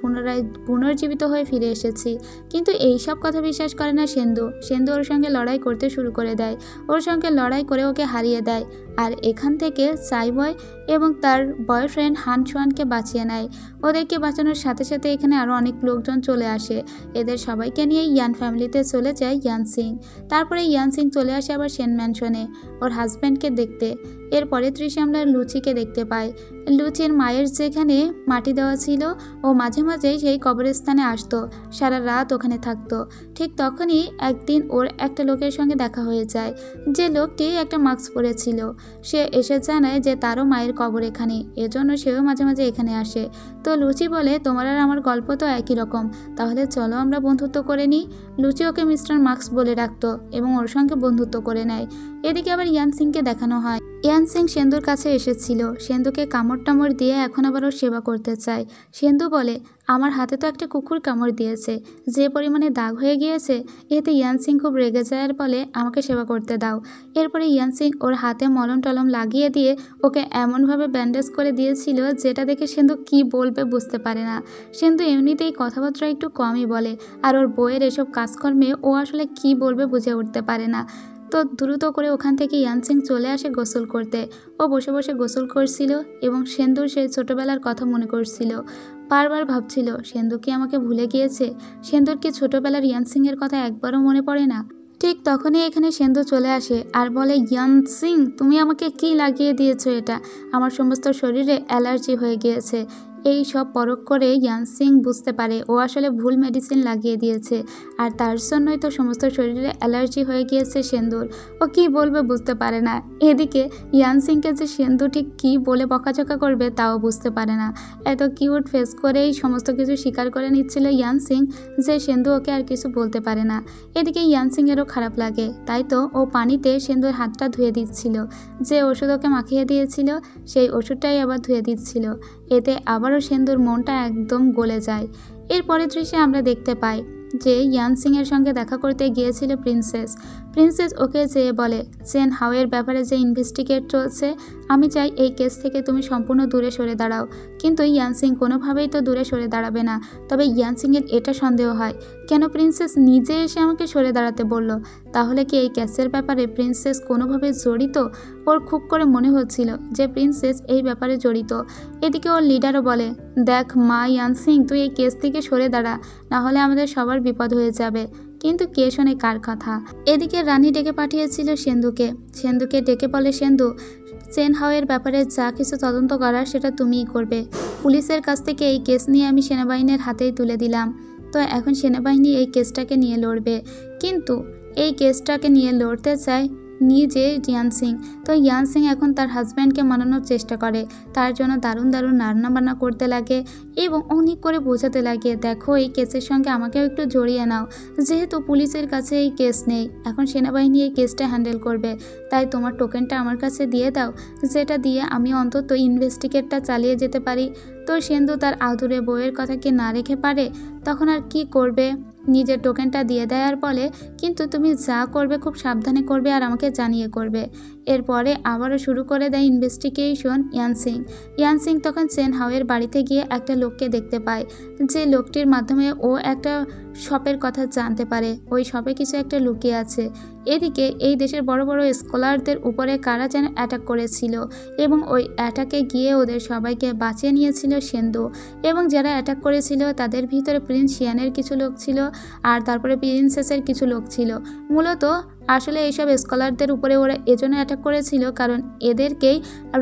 পুনর্জীবিত হয়ে ফিরে এসেছি। কিন্তু এই সব কথা বিশ্বাস করে না সেন্দু ওর সঙ্গে লড়াই করতে শুরু করে দেয়। ওর সঙ্গে লড়াই করে ওকে হারিয়ে দেয় আর এখান থেকে চাইবয় এবং তার বয়ফ্রেন্ড হানচুয়ানকে বাঁচিয়ে নেয়। ওদেরকে বাঁচানোর সাথে সাথে এখানে আরও অনেক লোকজন চলে আসে। এদের সবাইকে নিয়ে ইয়ান ফ্যামিলিতে চলে যায় ইয়ানসিং। তারপরে ইয়ানসিং চলে আসে আবার সেন ম্যানশনে ওর হাজব্যান্ডকে দেখতে। এরপরে ত্রিশে আমরা লুচিকে দেখতে পাই। লুচির মায়ের যেখানে মাটি দেওয়া ছিল ও মাঝে মাঝে সেই কবরস্থানে আসতো, সারা রাত ওখানে থাকতো। ঠিক তখনই একদিন ওর একটা লোকের সঙ্গে দেখা হয়ে যায়, যে লোকটি একটা মাস্ক পরেছিল। সে এসে জানায় যে তারও মায়ের কবর এখানে, এজন্য সেও মাঝে মাঝে এখানে আসে। তো লুচি বলে তোমার আর আমার গল্প তো একই রকম, তাহলে চলো আমরা বন্ধুত্ব করে নিই। লুচি ওকে মিস্টার মার্কস বলে রাখতো এবং ওর সঙ্গে বন্ধুত্ব করে নেয়। এদিকে আবার ইয়ানসিংকে দেখানো হয়। ইয়ানসিং সেন্দুর কাছে এসেছিল, সেন্দুকে কামড় টামড় দিয়ে এখন আবার ওর সেবা করতে চায়। সেন্দু বলে আমার হাতে তো একটা কুকুর কামড় দিয়েছে, যে পরিমাণে দাগ হয়ে গিয়েছে। এতে ইয়ানসিং খুব রেগে যায় আর বলে আমাকে সেবা করতে দাও। এরপরে ইয়ানসিং ওর হাতে মলম টলম লাগিয়ে দিয়ে ওকে এমনভাবে ব্যান্ডেজ করে দিয়েছিল যেটা দেখে সেন্দু কি বলবে বুঝতে পারে না। সেন্দু এমনিতেই কথাবার্তা একটু কমই বলে আর ওর বইয়ের এসব কাজকর্মে ও আসলে কি বলবে বুঝে উঠতে পারে না। তো দ্রুত করে ওখান থেকে ইয়ানসিং চলে আসে গোসল করতে। ও বসে বসে গোসল করছিল এবং সেন্দুর সেই ছোটবেলার কথা মনে করছিল। বারবার ভাবছিল সেন্দু কি আমাকে ভুলে গিয়েছে? সেন্দুর কি ছোটবেলার ইয়ানসিংয়ের কথা একবারও মনে পড়ে না? ঠিক তখনই এখানে সেন্দু চলে আসে আর বলে ইয়ানসিং তুমি আমাকে কি লাগিয়ে দিয়েছো? এটা আমার সমস্ত শরীরে অ্যালার্জি হয়ে গিয়েছে। এই সব পরখ করে ইয়ানসিং বুঝতে পারে ও আসলে ভুল মেডিসিন লাগিয়ে দিয়েছে আর তার জন্যই তো সমস্ত শরীরে অ্যালার্জি হয়ে গিয়েছে সেন্দুর। ও কি বলবে বুঝতে পারে না। এদিকে ইয়ানসিংকে যে সেন্দু ঠিক কী বলে বকাঝকা করবে তাও বুঝতে পারে না। এত কিউট ফেস করেই সমস্ত কিছু স্বীকার করে নিচ্ছিল ইয়ানসিং যে সেন্দু ওকে আর কিছু বলতে পারে না। এদিকে ইয়ানসিংয়েরও খারাপ লাগে, তাই তো ও পানিতে সেন্দুর হাতটা ধুয়ে দিচ্ছিল। যে ওষুধ ওকে মাখিয়ে দিয়েছিল সেই ওষুধটাই আবার ধুয়ে দিচ্ছিল। এতে আবারও সেন্দুর মনটা একদম গলে যায়। এরপরে দৃশ্যে আমরা দেখতে পাই যে ইয়ান সিংয়ের সঙ্গে দেখা করতে গিয়েছিল প্রিন্সেস। প্রিন্সেস ওকে যেয়ে বলে, চেন হাওয়ের ব্যাপারে যে ইনভেস্টিগেট চলছে, আমি চাই এই কেস থেকে তুমি সম্পূর্ণ দূরে সরে দাঁড়াও। কিন্তু ইয়ান সিং কোনোভাবেই তো দূরে সরে দাঁড়াবে না। তবে ইয়ান সিংয়ের এটা সন্দেহ হয়, কেন প্রিন্সেস নিজে এসে আমাকে সরে দাঁড়াতে বলল? তাহলে কি এই কেসের ব্যাপারে প্রিন্সেস কোনোভাবে জড়িত? ওর খুব করে মনে হচ্ছিল যে প্রিন্সেস এই ব্যাপারে জড়িত। এদিকে ওর লিডারও বলে, দেখ মা ইয়ান সিং, তুই এই কেস থেকে সরে দাঁড়া, নাহলে আমাদের সবার বিপদ হয়ে যাবে। কিন্তু কে শোনে কার কথা? এদিকে রানী ডেকে পাঠিয়েছিল সেন্দুকে। সেন্দুকে ডেকে বলে, সেন্দু, চেন হাওয়ের ব্যাপারে যা কিছু তদন্ত করার সেটা তুমিই করবে। পুলিশের কাছ থেকে এই কেস নিয়ে আমি সেনাবাহিনীর হাতেই তুলে দিলাম, তো এখন সেনাবাহিনী এই কেসটাকে নিয়ে লড়বে। কিন্তু এই কেসটাকে নিয়ে লড়তে চায় নিজে ইয়ান সিং। তো ইয়ান সিং এখন তার হাজব্যান্ডকে মানানোর চেষ্টা করে, তার জন্য দারুণ দারুণ রান্নাবান্না করতে লাগে এবং অনেক করে বোঝাতে লাগে, দেখো এই কেসের সঙ্গে আমাকেও একটু জড়িয়ে নাও, যেহেতু পুলিশের কাছে এই কেস নেই, এখন সেনাবাহিনী এই কেসটা হ্যান্ডেল করবে, তাই তোমার টোকেনটা আমার কাছে দিয়ে দাও, যেটা দিয়ে আমি অন্তত ইনভেস্টিগেটটা চালিয়ে যেতে পারি। তো সেন্দু তার আদুরে বউয়ের কথা কি না রেখে পারে? তখন আর কি করবে, নিজের টোকেনটা দিয়ে দেয় আর বলে, কিন্তু তুমি যা করবে খুব সাবধানে করবে আর আমাকে জানিয়ে করবে। এরপরে আবারও শুরু করে দেয় ইনভেস্টিগেশন ইয়ান সিং। ইয়ান সিং তখন চেন হাওয়ের বাড়িতে গিয়ে একটা লোককে দেখতে পায়, যে লোকটির মাধ্যমে ও একটা শপের কথা জানতে পারে, ওই শপে কিছু একটা লুকিয়ে আছে। এদিকে এই দেশের বড় বড় স্কলারদের উপরে কারা যেন অ্যাটাক করেছিল এবং ওই অ্যাটাকে গিয়ে ওদের সবাইকে বাঁচিয়ে নিয়েছিল সেন্দু। এবং যারা অ্যাটাক করেছিল তাদের ভিতরে প্রিন্স শিয়ানের কিছু লোক ছিল, আর তারপরে প্রিন্সেসের কিছু লোক ছিল। মূলত আসলে এইসব স্কলারদের উপরে ওরা এজন্য অ্যাটাক করেছিল কারণ এদেরকেই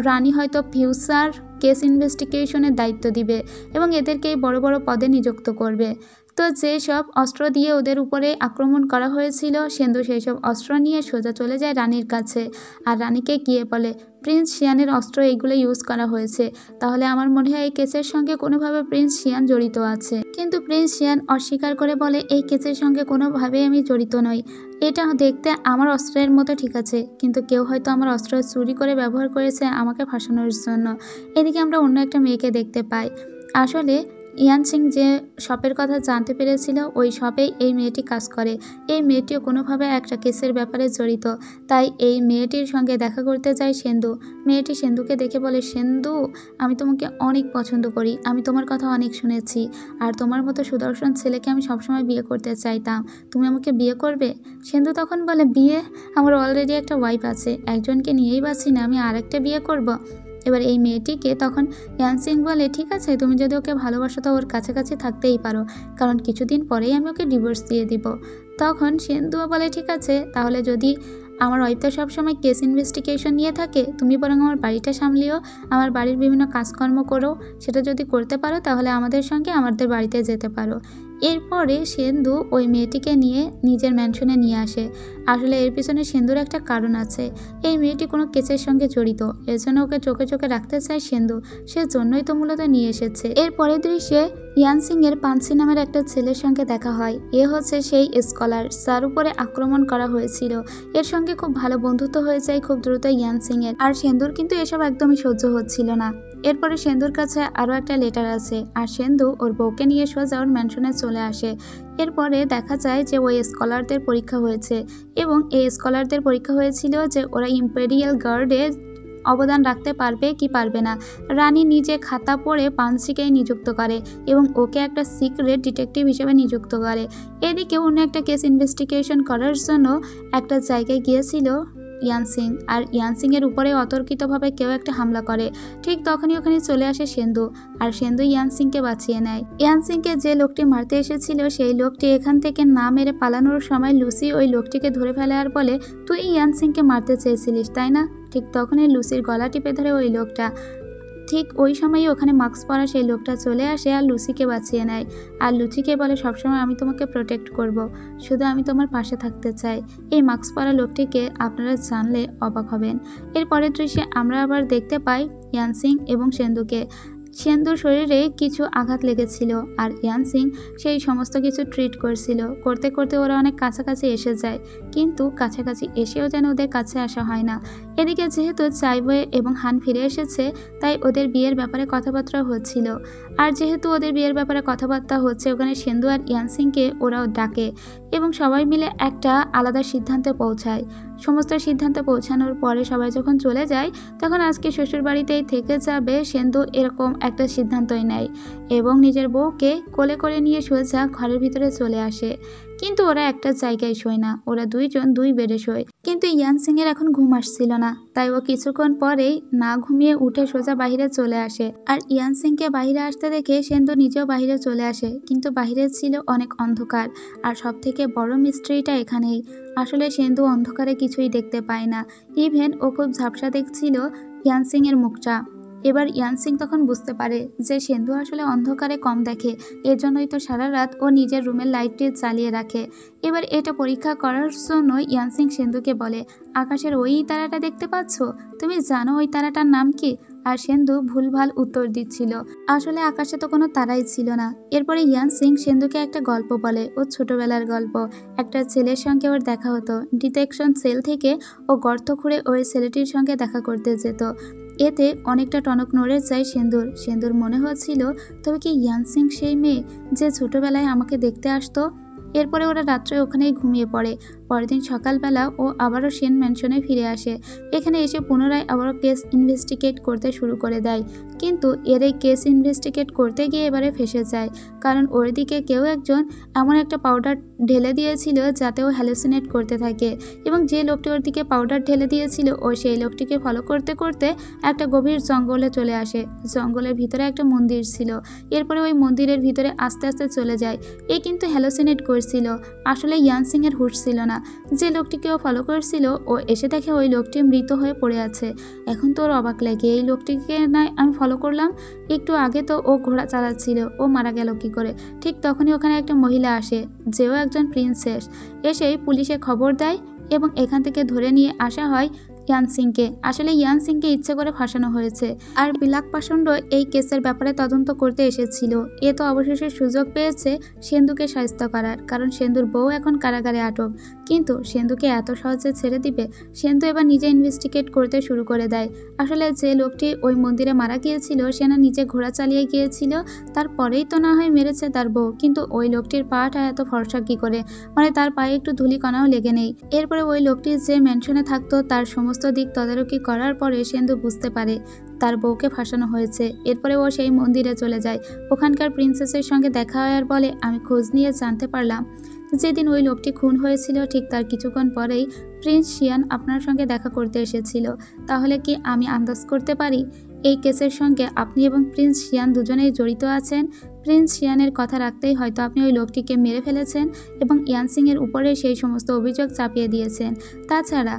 রানী হয়তো ফিউচার কেস ইনভেস্টিগেশনের দায়িত্ব দিবে এবং এদেরকেই বড় বড় পদে নিযুক্ত করবে। তো যেসব অস্ত্র দিয়ে ওদের উপরে আক্রমণ করা হয়েছিল, সেন্দু সেই সব অস্ত্র নিয়ে সোজা চলে যায় রানীর কাছে আর রানীকে গিয়ে বলে, প্রিন্স শিয়ানের অস্ত্র এইগুলো ইউজ করা হয়েছে, তাহলে আমার মনে হয় এই কেসের সঙ্গে কোনোভাবে প্রিন্স শিয়ান জড়িত আছে। কিন্তু প্রিন্স শিয়ান অস্বীকার করে বলে, এই কেসের সঙ্গে কোনোভাবেই আমি জড়িত নই, এটা দেখতে আমার অস্ত্রের মতো ঠিক আছে, কিন্তু কেউ হয়তো আমার অস্ত্র চুরি করে ব্যবহার করেছে আমাকে ফাঁসানোর জন্য। এদিকে আমরা অন্য একটা মেয়েকে দেখতে পাই। আসলে ইয়ান সিং যে শপের কথা জানতে পেরেছিল, ওই শপেই এই মেয়েটি কাজ করে। এই মেয়েটিও কোনোভাবে একটা কেসের ব্যাপারে জড়িত, তাই এই মেয়েটির সঙ্গে দেখা করতে যায় সেন্দু। মেয়েটি সেন্দুকে দেখে বলে, সেন্দু, আমি তোমাকে অনেক পছন্দ করি, আমি তোমার কথা অনেক শুনেছি, আর তোমার মতো সুদর্শন ছেলেকে আমি সবসময় বিয়ে করতে চাইতাম, তুমি আমাকে বিয়ে করবে? সেন্দু তখন বলে, বিয়ে? আমার অলরেডি একটা ওয়াইফ আছে, একজনকে নিয়েই বাঁচি না, আমি আরেকটা বিয়ে করব? এবার এই মেয়েটিকে তখন ইয়ান সিং বলে, ঠিক আছে, তুমি যদি ওকে ভালোবাসো তো ওর কাছাকাছি থাকতেই পারো, কারণ কিছুদিন পরেই আমি ওকে ডিভোর্স দিয়ে দিব। তখন সেন্দুও বলে, ঠিক আছে, তাহলে যদি আমার ওয়াইফ তো সবসময় কেস ইনভেস্টিগেশন নিয়ে থাকে, তুমি বরং আমার বাড়িটা সামলিও, আমার বাড়ির বিভিন্ন কাজকর্ম করো, সেটা যদি করতে পারো তাহলে আমাদের সঙ্গে আমাদের বাড়িতে যেতে পারো। এরপরে সেন্দু ওই মেয়েটিকে নিয়ে নিজের ম্যানশনে নিয়ে আসে। আসলে এর পিছনে সেন্দুর একটা কারণ আছে, এই মেয়েটি কোনো কেসের সঙ্গে জড়িত, এর জন্য ওকে চোখে চোখে রাখতে চায় সেন্দু, সেজন্যই তো মূলত নিয়ে এসেছে। এর পরের দৃশ্যে ইয়ান সিং এর পানসি নামের একটা ছেলের সঙ্গে দেখা হয়। এ হচ্ছে সেই স্কলার যার উপরে আক্রমণ করা হয়েছিল। এর সঙ্গে খুব ভালো বন্ধুত্ব হয়ে যায় খুব দ্রুত ইয়ান সিং এর, আর সেন্দুর কিন্তু এসব একদমই সহ্য হচ্ছিল না। এরপরে সেন্দুর কাছে আরও একটা লেটার আছে, আর সেন্দু ওর বউকে নিয়ে সোজা ওর ম্যানশনে চলে আসে। এরপরে দেখা যায় যে ওই স্কলারদের পরীক্ষা হয়েছে এবং এই স্কলারদের পরীক্ষা হয়েছিল যে ওরা ইম্পেরিয়াল গার্ডে অবদান রাখতে পারবে কি পারবে না। রানী নিজে খাতা পড়ে পানসিকে নিযুক্ত করে এবং ওকে একটা সিক্রেট ডিটেকটিভ হিসেবে নিযুক্ত করে। এদিকে অন্য একটা কেস ইনভেস্টিগেশন করার জন্য একটা জায়গায় গিয়েছিল ইয়ান সিং, আর ইয়ান সিং এর উপরে অতর্কিতভাবে কেউ একটা হামলা করে। ঠিক তখনই ওখানে চলে আসে সেন্দু, আর সেন্দু ইয়ান সিংকে বাঁচিয়ে নেয়। ইয়ান সিংকে যে লোকটি মারতে এসেছিল সেই লোকটি এখান থেকে না মেরে পালানোর সময় লুসি ওই লোকটিকে ধরে ফেলে আর বলে, তুই ইয়ান সিংকে মারতে চেয়েছিলিস তাই না? ঠিক তখনই লুসির গলা টিপে ধরে ওই লোকটা। ঠিক ওই সময়ই ওখানে মাস্ক পরা সেই লোকটা চলে আসে আর লুসিকে বাঁচিয়ে নেয়, আর লুচিকে বলে, সবসময় আমি তোমাকে প্রোটেক্ট করব, শুধু আমি তোমার পাশে থাকতে চাই। এই মাস্ক পরা লোকটিকে আপনারা জানলে অবাক হবেন। এর পরের দৃশ্যে আমরা আবার দেখতে পাই ইয়ান সিং এবং সেন্দুকে। সেন্দুর শরীরে কিছু আঘাত লেগেছিল আর ইয়ানসিং সেই সমস্ত কিছু ট্রিট করছিল। করতে করতে ওরা অনেক কাছাকাছি এসে যায়, কিন্তু কাছাকাছি এসেও যেন ওদের কাছে আসা হয় না। এদিকে যেহেতু চাইবয়ে এবং হান ফিরে এসেছে, তাই ওদের বিয়ের ব্যাপারে কথাবার্তা হচ্ছিল। আর যেহেতু ওদের বিয়ের ব্যাপারে কথাবার্তা হচ্ছে, ওখানে সেন্দু আর ইয়ানসিংকে ওরাও ডাকে এবং সবাই মিলে একটা আলাদা সিদ্ধান্তে পৌঁছায়। সমস্ত সিদ্ধান্তে পৌঁছানোর পরে সবাই যখন চলে যায়, তখন আজকে শ্বশুরবাড়িতেই থেকে যাবে সেন্দু, এরকম একটা সিদ্ধান্তই নেয় এবং নিজের বউকে কোলে করে নিয়ে সোজা ঘরের ভিতরে চলে আসে। কিন্তু ওরা একটা জায়গায় শোয় না, ওরা দুইজন দুই বেডে শোয়। কিন্তু ইয়ানসিং এর এখন ঘুম আসছিল না, তাই ও কিছুক্ষণ পরেই না ঘুমিয়ে উঠে সোজা বাহিরে চলে আসে। আর ইয়ানসিংকে বাহিরে আসতে দেখে সেন্দু নিজেও বাহিরে চলে আসে, কিন্তু বাহিরে ছিল অনেক অন্ধকার। আর সব থেকে বড় মিস্ট্রিটা এখানেই, আসলে সেন্দু অন্ধকারে কিছুই দেখতে পায় না। ইভেন ও খুব ঝাপসা দেখছিল ইয়ানসিং এর মুখটা। এবার ইয়ানসিং তখন বুঝতে পারে যে সেন্দু আসলে অন্ধকারে কম দেখে, এজন্যই তো সারা রাত ও নিজের রুমের লাইটটি চালিয়ে রাখে। এবার এটা পরীক্ষা করার জন্য ইয়ানসিং সেন্দুকে বলে, আকাশের ওই তারাটা দেখতে পাচ্ছ? তুমি জানো ওই তারাটার নাম কি? আর সেন্দু ভুলভাল উত্তর দিচ্ছিল, আসলে আকাশে তো কোনো তারাই ছিল না। এরপরে ইয়ানসিং সেন্দুকে একটা গল্প বলে, ওর ছোটবেলার গল্প। একটা ছেলের সঙ্গে ওর দেখা হতো, ডিটেকশন সেল থেকে ও গর্ত খুঁড়ে ওই ছেলেটির সঙ্গে দেখা করতে যেত। এতে অনেকটা টনক নড়ে যায় সেন্দুর মনে হচ্ছিল, তবে কি ইয়ানসিং সেই মেয়ে যে ছোটবেলায় আমাকে দেখতে আসতো? এরপরে ওরা রাত্রে ওখানেই ঘুমিয়ে পড়ে। পরের দিন সকালবেলা ও আবারও সেন ম্যানশনে ফিরে আসে। এখানে এসে পুনরায় আবারও কেস ইনভেস্টিগেট করতে শুরু করে দেয়, কিন্তু এর এই কেস ইনভেস্টিগেট করতে গিয়ে এবারে ফেঁসে যায়, কারণ ওর দিকে কেউ একজন এমন একটা পাউডার ঢেলে দিয়েছিল যাতে ও হ্যালুসিনেট করতে থাকে। এবং যে লোকটি ওর দিকে পাউডার ঢেলে দিয়েছিল, ও সেই লোকটিকে ফলো করতে করতে একটা গভীর জঙ্গলে চলে আসে। জঙ্গলের ভিতরে একটা মন্দির ছিল। এরপরে ওই মন্দিরের ভিতরে আস্তে আস্তে চলে যায়। এ কিন্তু হ্যালুসিনেট করছিল, আসলে ইয়ানসিং এর হুঁশ ছিল না। যে লোকটিকে ও ফলো করছিল, ও এসে দেখে ওই লোকটি মৃত হয়ে পড়ে আছে। এখন তো ওর অবাক লাগে, এই লোকটিকে নয় আমি ফলো করলাম, একটু আগে তো ও ঘোড়া চালাচ্ছিল, ও মারা গেল কি করে? ঠিক তখনই ওখানে একটা মহিলা আসে, যেও একজন প্রিন্সেস। এসেই পুলিশে খবর দেয় এবং এখান থেকে ধরে নিয়ে আসা হয় ইয়ানসিংকে। আসলে ইয়ানসিংকে ইচ্ছে করে ফাঁসানো হয়েছে, আর বিলাক পাষণ্ড এই কেসের ব্যাপারে তদন্ত করতে এসেছিল। এ তো অবশেষে সুযোগ পেয়েছে সেন্দুকে শায়েস্ত করার, কারণ সেন্দুর বউ এখন কারাগারে আটক। কিন্তু সেন্দুকে এত সহজে ছেড়ে দিবে? সেন্দু এবার নিজে ইনভেস্টিগেট করতে শুরু করে দেয়। আসলে যে লোকটি ওই মন্দিরে মারা গিয়েছিল, সে না নিজে ঘোড়া চালিয়ে গিয়েছিল, তারপরেই তো না হয় মেরেছে তার বউ, কিন্তু ওই লোকটির পাটা এত ফর্সা কি করে? মানে তার পায়ে একটু ধুলিকণাও লেগে নেই। এরপরে ওই লোকটি যে ম্যানশনে থাকতো, তার সমস্ত দিক তদারকি করার পরে সেন্দু বুঝতে পারে তার বউকে ফাঁসানো হয়েছে। এরপরে ও সেই মন্দিরে চলে যায়, ওখানকার প্রিন্সেসের সঙ্গে দেখা হয় আর বলে, আমি খোঁজ নিয়ে জানতে পারলাম যেদিন ওই লোকটি খুন হয়েছিল, ঠিক তার কিছুক্ষণ পরেই প্রিন্স শিয়ান আপনার সঙ্গে দেখা করতে এসেছিল। তাহলে কি আমি আন্দাজ করতে পারি এই কেসের সঙ্গে আপনি এবং প্রিন্স শিয়ান দুজনেই জড়িত আছেন? প্রিন্স শিয়ানের কথা রাখতেই হয়তো আপনি ওই লোকটিকে মেরে ফেলেছেন এবং ইয়ানসিং এর উপরে সেই সমস্ত অভিযোগ চাপিয়ে দিয়েছেন। তাছাড়া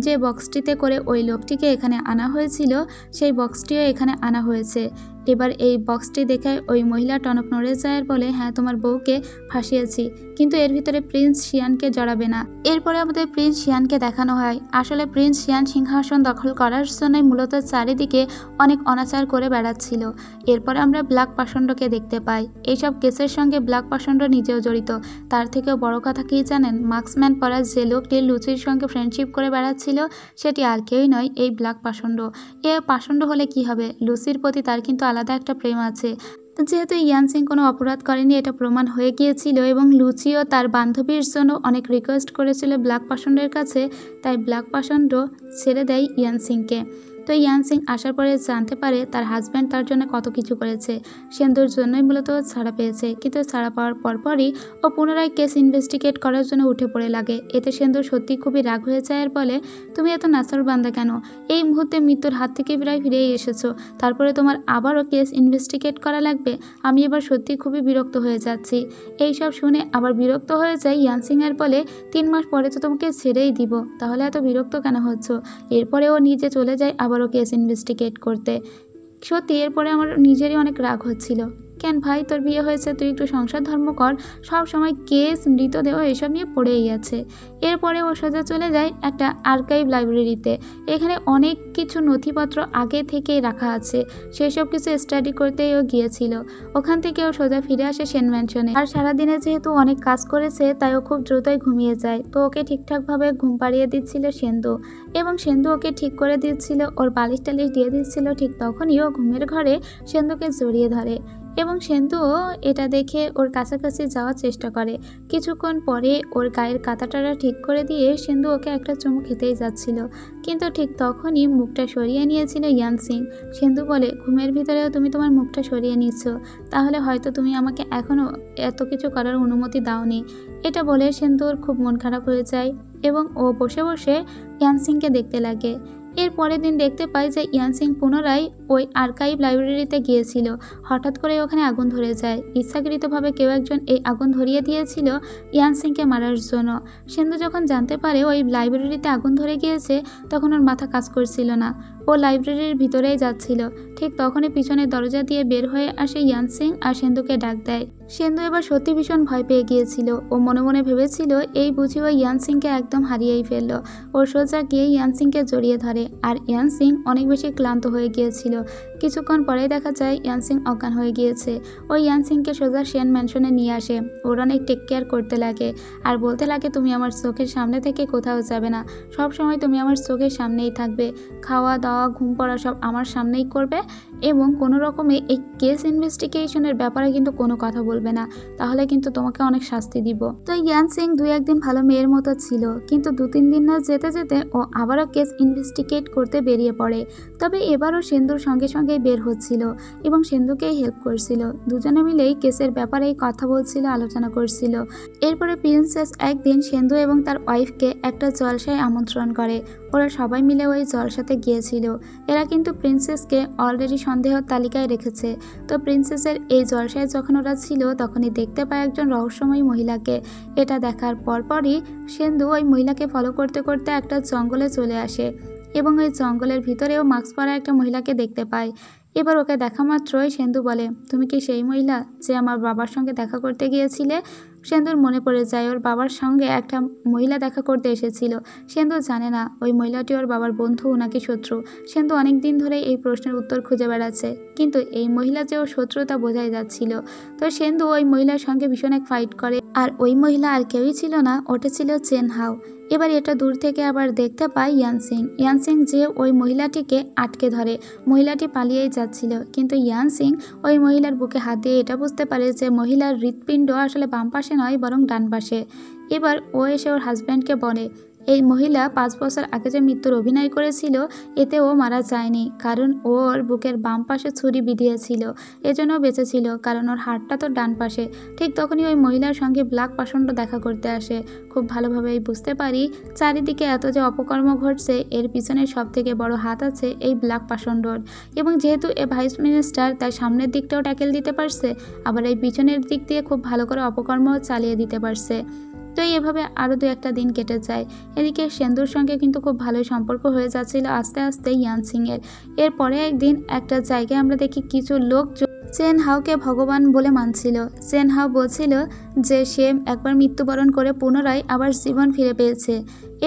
যে বক্সটিতে করে ওই লোকটিকে এখানে আনা হয়েছিল, সেই বক্সটিও এখানে আনা হয়েছে। এবার এই বক্সটি দেখে ওই মহিলা টনক নড়ে যায় আর বলে, হ্যাঁ তোমার বউকে ফাঁসিয়েছি, কিন্তু এর ভিতরে প্রিন্স শিয়ানকে জড়াবে না। এরপরে আমাদের প্রিন্স শিয়ানকে দেখানো হয়। আসলে প্রিন্স শিয়ান সিংহাসন দখল করার জন্য মূলত চারিদিকে অনেক অনাচার করে বেড়াচ্ছিল। এরপরে আমরা ব্ল্যাক পাষণ্ডকে দেখতে পাই। এইসব কেসের সঙ্গে ব্ল্যাক পাষণ্ড নিজেও জড়িত। তার থেকেও বড় কথা কি জানেন? মাস্কম্যান পরা যে লোকটি লুচির সঙ্গে ফ্রেন্ডশিপ করে বেড়াচ্ছিল, সেটি আর কেউই নয়, এই ব্ল্যাক পাষণ্ড। এ পাষণ্ড হলে কি হবে? লুচির প্রতি তার কিন্তু আলাদা একটা প্রেম আছে। যেহেতু ইয়ানসিং কোনো অপরাধ করেনি এটা প্রমাণ হয়ে গিয়েছিল এবং লুচিও তার বান্ধবীর জন্য অনেক রিকোয়েস্ট করেছিল ব্ল্যাক পাষণ্ডের কাছে, তাই ব্ল্যাক পাষণ্ড ছেড়ে দেয় ইয়ানসিংকে। তো ইয়ানসিং আসার পরে জানতে পারে তার হাজব্যান্ড তার জন্য কত কিছু করেছে। সেন্দুর জন্যই মূলত ছাড়া পেয়েছে, কিন্তু ছাড়া পাওয়ার পরপরই ও পুনরায় কেস ইনভেস্টিগেট করার জন্য উঠে পড়ে লাগে। এতে সেন্দুর সত্যি খুবই রাগ হয়ে যায় আর বলে, তুমি এত নাছর বান্দা কেন? এই মুহূর্তে মৃত্যুর হাত থেকে প্রায় ফিরেই এসেছো, তারপরে তোমার আবারও কেস ইনভেস্টিগেট করা লাগবে? আমি এবার সত্যি খুবই বিরক্ত হয়ে যাচ্ছি। এইসব শুনে আবার বিরক্ত হয়ে যায় ইয়ানসিং আর বলে, 3 মাস পরে তো তোমাকে ছেড়েই দিব, তাহলে এত বিরক্ত কেন হচ্ছ? এরপরে ও নিজে চলে যায় আবারও কেস ইনভেস্টিগেট করতে। সত্যি এরপরে আমার নিজেরই অনেক রাগ হচ্ছিল, কেন ভাই, তোর বিয়ে হয়েছে, তুই একটু সংসার ধর্ম কর, সব সময় কেস মৃতদেহ এসব নিয়ে পড়েই আছে। এরপরে ও সোজা চলে যায় একটা আর্কাইভ লাইব্রেরিতে। এখানে অনেক কিছু নথিপত্র আগে থেকেই রাখা আছে, সেসব কিছু স্টাডি করতেই ও গিয়েছিল। ওখান থেকে ও সোজা ফিরে আসে সেন ম্যানশনে। আর সারাদিনে যেহেতু অনেক কাজ করেছে তাই ও খুব দ্রুতই ঘুমিয়ে যায়। তো ওকে ঠিকঠাকভাবে ঘুম পাড়িয়ে দিচ্ছিল সেন্দু, এবং সেন্দু ওকে ঠিক করে দিচ্ছিল, ওর বালিশ টালিশ দিয়ে দিচ্ছিল। ঠিক তখনই ও ঘুমের ঘরে সেন্দুকে জড়িয়ে ধরে, এবং সেন্দুও এটা দেখে ওর কাছাকাছি যাওয়ার চেষ্টা করে। কিছুক্ষণ পরে ওর গায়ের কাঁটাটা ঠিক করে দিয়ে সেন্দু ওকে একটা চুমু খেতেই যাচ্ছিল, কিন্তু ঠিক তখনই মুখটা সরিয়ে নিয়েছিল ইয়ানসিং। সেন্দু বলে, ঘুমের ভিতরেও তুমি তোমার মুখটা সরিয়ে নিচ্ছ, তাহলে হয়তো তুমি আমাকে এখনও এত কিছু করার অনুমতি দাওনি। এটা বলে সেন্দুর খুব মন খারাপ হয়ে যায়, এবং ও বসে বসে ইয়ানসিংকে দেখতে লাগে। এর পরের দিন দেখতে পাই যে ইয়ানসিং পুনরায় ওই আর্কাইভ লাইব্রেরিতে গিয়েছিল। হঠাৎ করে ওখানে আগুন ধরে যায়। ইচ্ছাকৃতভাবে কেউ একজন এই আগুন ধরিয়ে দিয়েছিল ইয়ানসিংকে মারার জন্য। সেন্দু যখন জানতে পারে ওই লাইব্রেরিতে আগুন ধরে গিয়েছে, তখন ওর মাথা কাজ করছিল না। ও লাইব্রেরির ভিতরেই যাচ্ছিল। ঠিক তখনই পিছনের দরজা দিয়ে বের হয়ে আসে ইয়ানসিং আর সেন্দুকে ডাক দেয়। সেন্দু এবার সত্যি ভীষণ ভয় পেয়ে গিয়েছিল। ও মনে মনে ভেবেছিল এই বুঝি ও ইয়ানসিংকে একদম হারিয়েই ফেললো। ও সোজা গিয়ে ইয়ানসিংকে জড়িয়ে ধরে, আর ইয়ানসিং অনেক বেশি ক্লান্ত হয়ে গিয়েছিল। কিছুক্ষণ পরেই দেখা যায় ইয়ানসিং অজ্ঞান হয়ে গিয়েছে। ওই ইয়ানসিংকে সোজা সেন ম্যানশনে নিয়ে আসে। ওর অনেক টেক কেয়ার করতে লাগে আর বলতে লাগে, তুমি আমার চোখের সামনে থেকে কোথাও যাবে না, সব সময় তুমি আমার চোখের সামনেই থাকবে, খাওয়া দাওয়া ঘুম পড়া সব আমার সামনেই করবে, এবং কোনো রকমে এই কেস ইনভেস্টিগেশনের ব্যাপারে কিন্তু কোনো কথা বলবে না, তাহলে কিন্তু তোমাকে অনেক শাস্তি দিব। তো ইয়ানসিং 2-1 দিন ভালো মেয়ের মতো ছিল, কিন্তু 2-3 দিন না যেতে যেতে ও আবারও কেস ইনভেস্টিগেট করতে বেরিয়ে পড়ে। তবে এবারও সেন্দুর সঙ্গে সঙ্গেই বের হচ্ছিল এবং সেন্দুকেই হেল্প করছিল। দুজনে মিলেই কেসের ব্যাপারেই কথা বলছিল, আলোচনা করছিল। এরপরে প্রিন্সেস একদিন সেন্দু এবং তার ওয়াইফকে একটা জলসায় আমন্ত্রণ করে। ওরা সবাই মিলে ওই জলসাতে গিয়েছিল। এরা কিন্তু প্রিন্সেসকে অলরেডি সন্দেহের তালিকায় রেখেছে। তো প্রিন্সেসের এই জলসায় যখন ওরা ছিল তখনই দেখতে পায় একজন রহস্যময়ী মহিলাকে। এটা দেখার পরপরই সেন্দু ওই মহিলাকে ফলো করতে করতে একটা জঙ্গলে চলে আসে, এবং ওই জঙ্গলের ভিতরেও মাস্ক পরা একটা মহিলাকে দেখতে পায়। এবার ওকে দেখা মাত্রই সেন্দু বলে, তুমি কি সেই মহিলা যে আমার বাবার সঙ্গে দেখা করতে গিয়েছিলে? সেন্দুর মনে পড়ে যায় ওর বাবার সঙ্গে একটা মহিলা দেখা করতে এসেছিল। সেন্দু জানে না ওই মহিলাটি ওর বাবার বন্ধু নাকি শত্রু। সেন্দু অনেক দিন ধরে এই প্রশ্নের উত্তর খুঁজে বেড়াচ্ছে, কিন্তু এই মহিলা যে ওর শত্রু তা বোঝাই যাচ্ছিল। তো সেন্দু ওই মহিলার সঙ্গে ভীষণ এক ফাইট করে, আর ওই মহিলা আর কেউই ছিল না, ওটা ছিল চেন হাও। এবার এটা দূর থেকে আবার দেখতে পায় ইয়ানসিং। ইয়ানসিং যে ওই মহিলাটিকে আটকে ধরে, মহিলাটি পালিয়েই যাচ্ছিল, কিন্তু ইয়ানসিং ওই মহিলার বুকে হাত দিয়ে এটা বুঝতে পারে যে মহিলার হৃৎপিণ্ড আসলে বাম পাশে নয় বরং ডান পাশে। এবার ও এসে ওর হাজব্যান্ডকে বলে, এই মহিলা 5 বছর আগে যে মৃত্যুর অভিনয় করেছিল এতে ও মারা যায়নি, কারণ ওর বুকের বাম পাশে ছুরি বিঁধিয়েছিল, এজন্য বেঁচেছিল, কারণ ওর হাতটা তো ডান পাশে। ঠিক তখনই ওই মহিলার সঙ্গে ব্ল্যাক পাষণ্ড দেখা করতে আসে। খুব ভালোভাবেই বুঝতে পারি চারিদিকে এত যে অপকর্ম ঘটছে এর পিছনে সব থেকে বড় হাত আছে এই ব্ল্যাক পাষণ্ডর। এবং যেহেতু এ ভাইস মিনিস্টার, তাই সামনের দিকটাও ট্যাকেল দিতে পারছে, আবার এই পিছনের দিক দিয়ে খুব ভালো করে অপকর্মও চালিয়ে দিতে পারছে। তো এভাবে আরও 2-1টা দিন কেটে যায়। এদিকে সেন্দুর সঙ্গে কিন্তু খুব ভালোই সম্পর্ক হয়ে যাচ্ছিল আস্তে আস্তে ইয়ানসিংয়ের। এরপরে একদিন একটা জায়গায় আমরা দেখি কিছু লোক চেন হাওকে ভগবান বলে মানছিল। চেন হাও বলছিল যে সে একবার মৃত্যুবরণ করে পুনরায় আবার জীবন ফিরে পেয়েছে,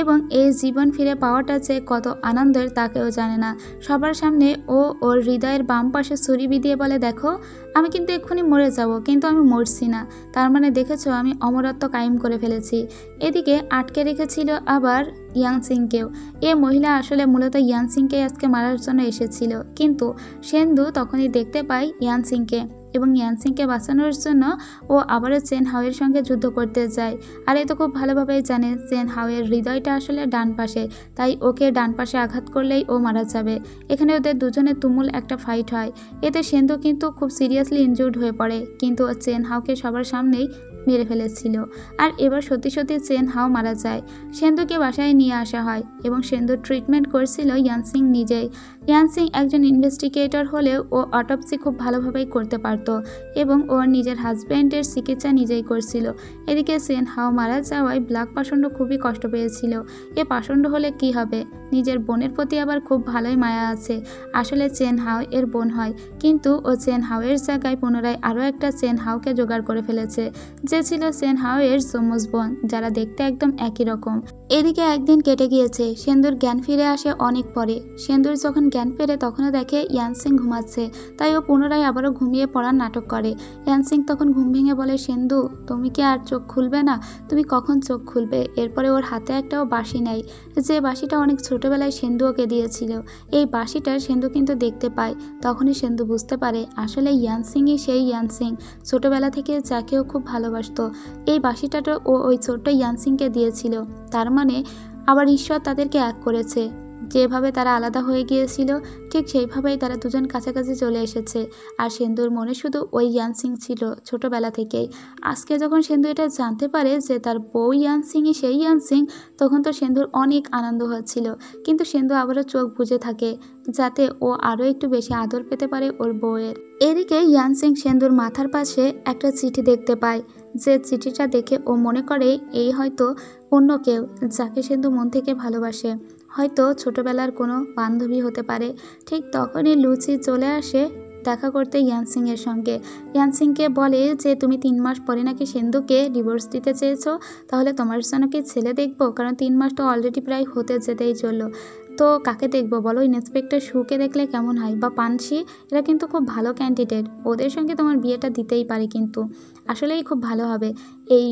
এবং এই জীবন ফিরে পাওয়াটা যে কত আনন্দের তা কেউ জানে না। সবার সামনে ও ওর হৃদয়ের বাম পাশে ছুরি বিধিয়ে বলে, দেখো আমি কিন্তু এক্ষুনি মরে যাব, কিন্তু আমি মরছি না, তার মানে দেখেছো আমি অমরত্ব কায়েম করে ফেলেছি। এদিকে আটকে রেখেছিল আবার ইয়ানসিংকেও। এ মহিলা আসলে মূলত ইয়ানসিংকে আজকে মারার জন্য এসেছিল, কিন্তু সেন্দু তখনই দেখতে পায় ইয়ানসিংকে, এবং ইয়ানসিংকে বাঁচানোর জন্য ও আবারও চেন হাওয়ের সঙ্গে যুদ্ধ করতে যায়। আর এ তো খুব ভালোভাবেই জানে চেন হাওয়ের হৃদয়টা আসলে ডান পাশে, তাই ওকে ডান পাশে আঘাত করলেই ও মারা যাবে। এখানে ওদের দুজনের তুমুল একটা ফাইট হয়। এতে সেন্দু কিন্তু খুব সিরিয়াসলি ইনজুর্ড হয়ে পড়ে, কিন্তু চেন হাওকে সবার সামনেই মেরে ফেলেছিল। আর এবার সত্যি সত্যি চেন হাও মারা যায়। সেন্দুকে বাসায় নিয়ে আসা হয় এবং সেন্দুর ট্রিটমেন্ট করছিল ইয়ানসিং নিজেই। ইয়ানসিং একজন ইনভেস্টিগেটর হলেও ও অটোপসি খুব ভালোভাবেই করতে পারত এবং ওর নিজের হাজব্যান্ডের চিকিৎসা নিজেই করছিল। এদিকে চেন হাও মারা যাওয়ায় ব্ল্যাক পাষণ্ড খুবই কষ্ট পেয়েছিল। এ পাষণ্ড হলে কি হবে, নিজের বোনের প্রতি আবার খুব ভালোই মায়া আছে। আসলে চেন হাও এর বোন হয়, কিন্তু ও চেন হাওয়ের জায়গায় পুনরায় আরও একটা চেন হাওকে জোগাড় করে ফেলেছে, যে ছিল চেন হাওয়ের যমজ বোন, যারা দেখতে একদম একই রকম। এদিকে একদিন কেটে গিয়েছে। সেন্দুর জ্ঞান ফিরে আসে অনেক পরে। সেন্দুর যখন জ্ঞান ফেরে তখনও দেখে ইয়ানসিং ঘুমাচ্ছে, তাই ও পুনরায় আবারও ঘুমিয়ে পড়ার নাটক করে। ইয়ানসিং তখন ঘুম ভেঙে বলে, সেন্দু তুমি কি আর চোখ খুলবে না? তুমি কখন চোখ খুলবে? এরপরে ওর হাতে একটাও বাঁশি নেয়, যে বাঁশিটা অনেক ছোটবেলায় সেন্দু ওকে দিয়েছিল। এই বাঁশিটা সেন্দু কিন্তু দেখতে পায়। তখনই সেন্দু বুঝতে পারে আসলে ইয়ানসিংই সেই ইয়ানসিং, ছোটবেলা থেকে যাকেও খুব ভালোবাসতো। এই বাঁশিটাটা ও ওই ছোট্ট ইয়ানসিংকে দিয়েছিল। তার মানে আবার ঈশ্বর তাদেরকে এক করেছে। যেভাবে তারা আলাদা হয়ে গিয়েছিল ঠিক সেইভাবেই তারা দুজন কাছাকাছি চলে এসেছে। আর সেন্দুর মনে শুধু ওই ইয়ানসিং ছিল ছোটবেলা থেকেই। আজকে যখন সেন্দু এটা জানতে পারে যে তার বউ ইয়ানসিংই সেই ইয়ানসিং, তখন তো সেন্দুর অনেক আনন্দ হচ্ছিল। কিন্তু সেন্দু আবারও চোখ বুজে থাকে যাতে ও আরও একটু বেশি আদর পেতে পারে ওর বউয়ের। এদিকে ইয়ানসিং সেন্দুর মাথার পাশে একটা চিঠি দেখতে পায়, যে চিঠিটা দেখে ও মনে করে এই হয়তো অন্য কেউ যাকে সেন্দু মন থেকে ভালোবাসে, হয়তো ছোটবেলার কোনো বান্ধবী হতে পারে। ঠিক তখনই লুচি চলে আসে দেখা করতে ইয়ানসিংয়ের সঙ্গে। ইয়ানসিংকে বলে যে তুমি 3 মাস পরে নাকি সেন্দুকে ডিভোর্স দিতে চেয়েছো, তাহলে তোমার জন্য কি ছেলে দেখবো? কারণ 3 মাস তো অলরেডি প্রায় হতে যেতেই চললো, তো কাকে দেখবো বলো? ইন্সপেক্টর শুকে দেখলে কেমন হয়, বা পানসি, এরা কিন্তু খুব ভালো ক্যান্ডিডেট, ওদের সঙ্গে তোমার বিয়েটা দিতেই পারে, কিন্তু আসলেই খুব ভালো হবে। এই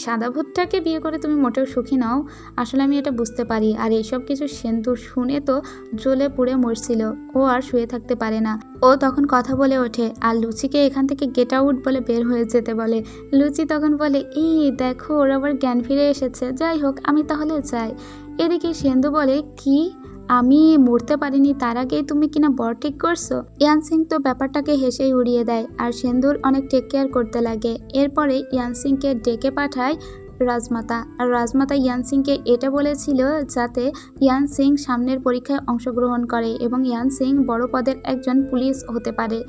সাদা ভূতটাকে বিয়ে করে তুমি মোটেও সুখী নাও, আসলে আমি এটা বুঝতে পারি। আর এইসব কিছু সেন্দুর শুনে তো জ্বলে পুড়ে মরছিল। ও আর শুয়ে থাকতে পারে না। ও তখন কথা বলে ওঠে আর লুচিকে এখান থেকে গেট আউট বলে বের হয়ে যেতে বলে। লুচি তখন বলে, এই দেখো ওর আবার জ্ঞান ফিরে এসেছে, যাই হোক আমি তাহলে যাই। এদিকে সেন্দু বলে, কি আমি মরতে পারিনি তার আগেই তুমি কিনা বর ঠিক করছো? ইয়ানসিং তো ব্যাপারটাকে হেসেই উড়িয়ে দেয় আর সেন্দুর অনেক টেক কেয়ার করতে লাগে। এরপরে ইয়ানসিংকে ডেকে পাঠায় রাজমাতা। আর রাজমাতা ইয়ানসিংকে এটা বলেছিল যাতে ইয়ানসিং সামনের পরীক্ষায় অংশগ্রহণ করে এবং ইয়ানসিং বড় পদের একজন পুলিশ হতে পারে।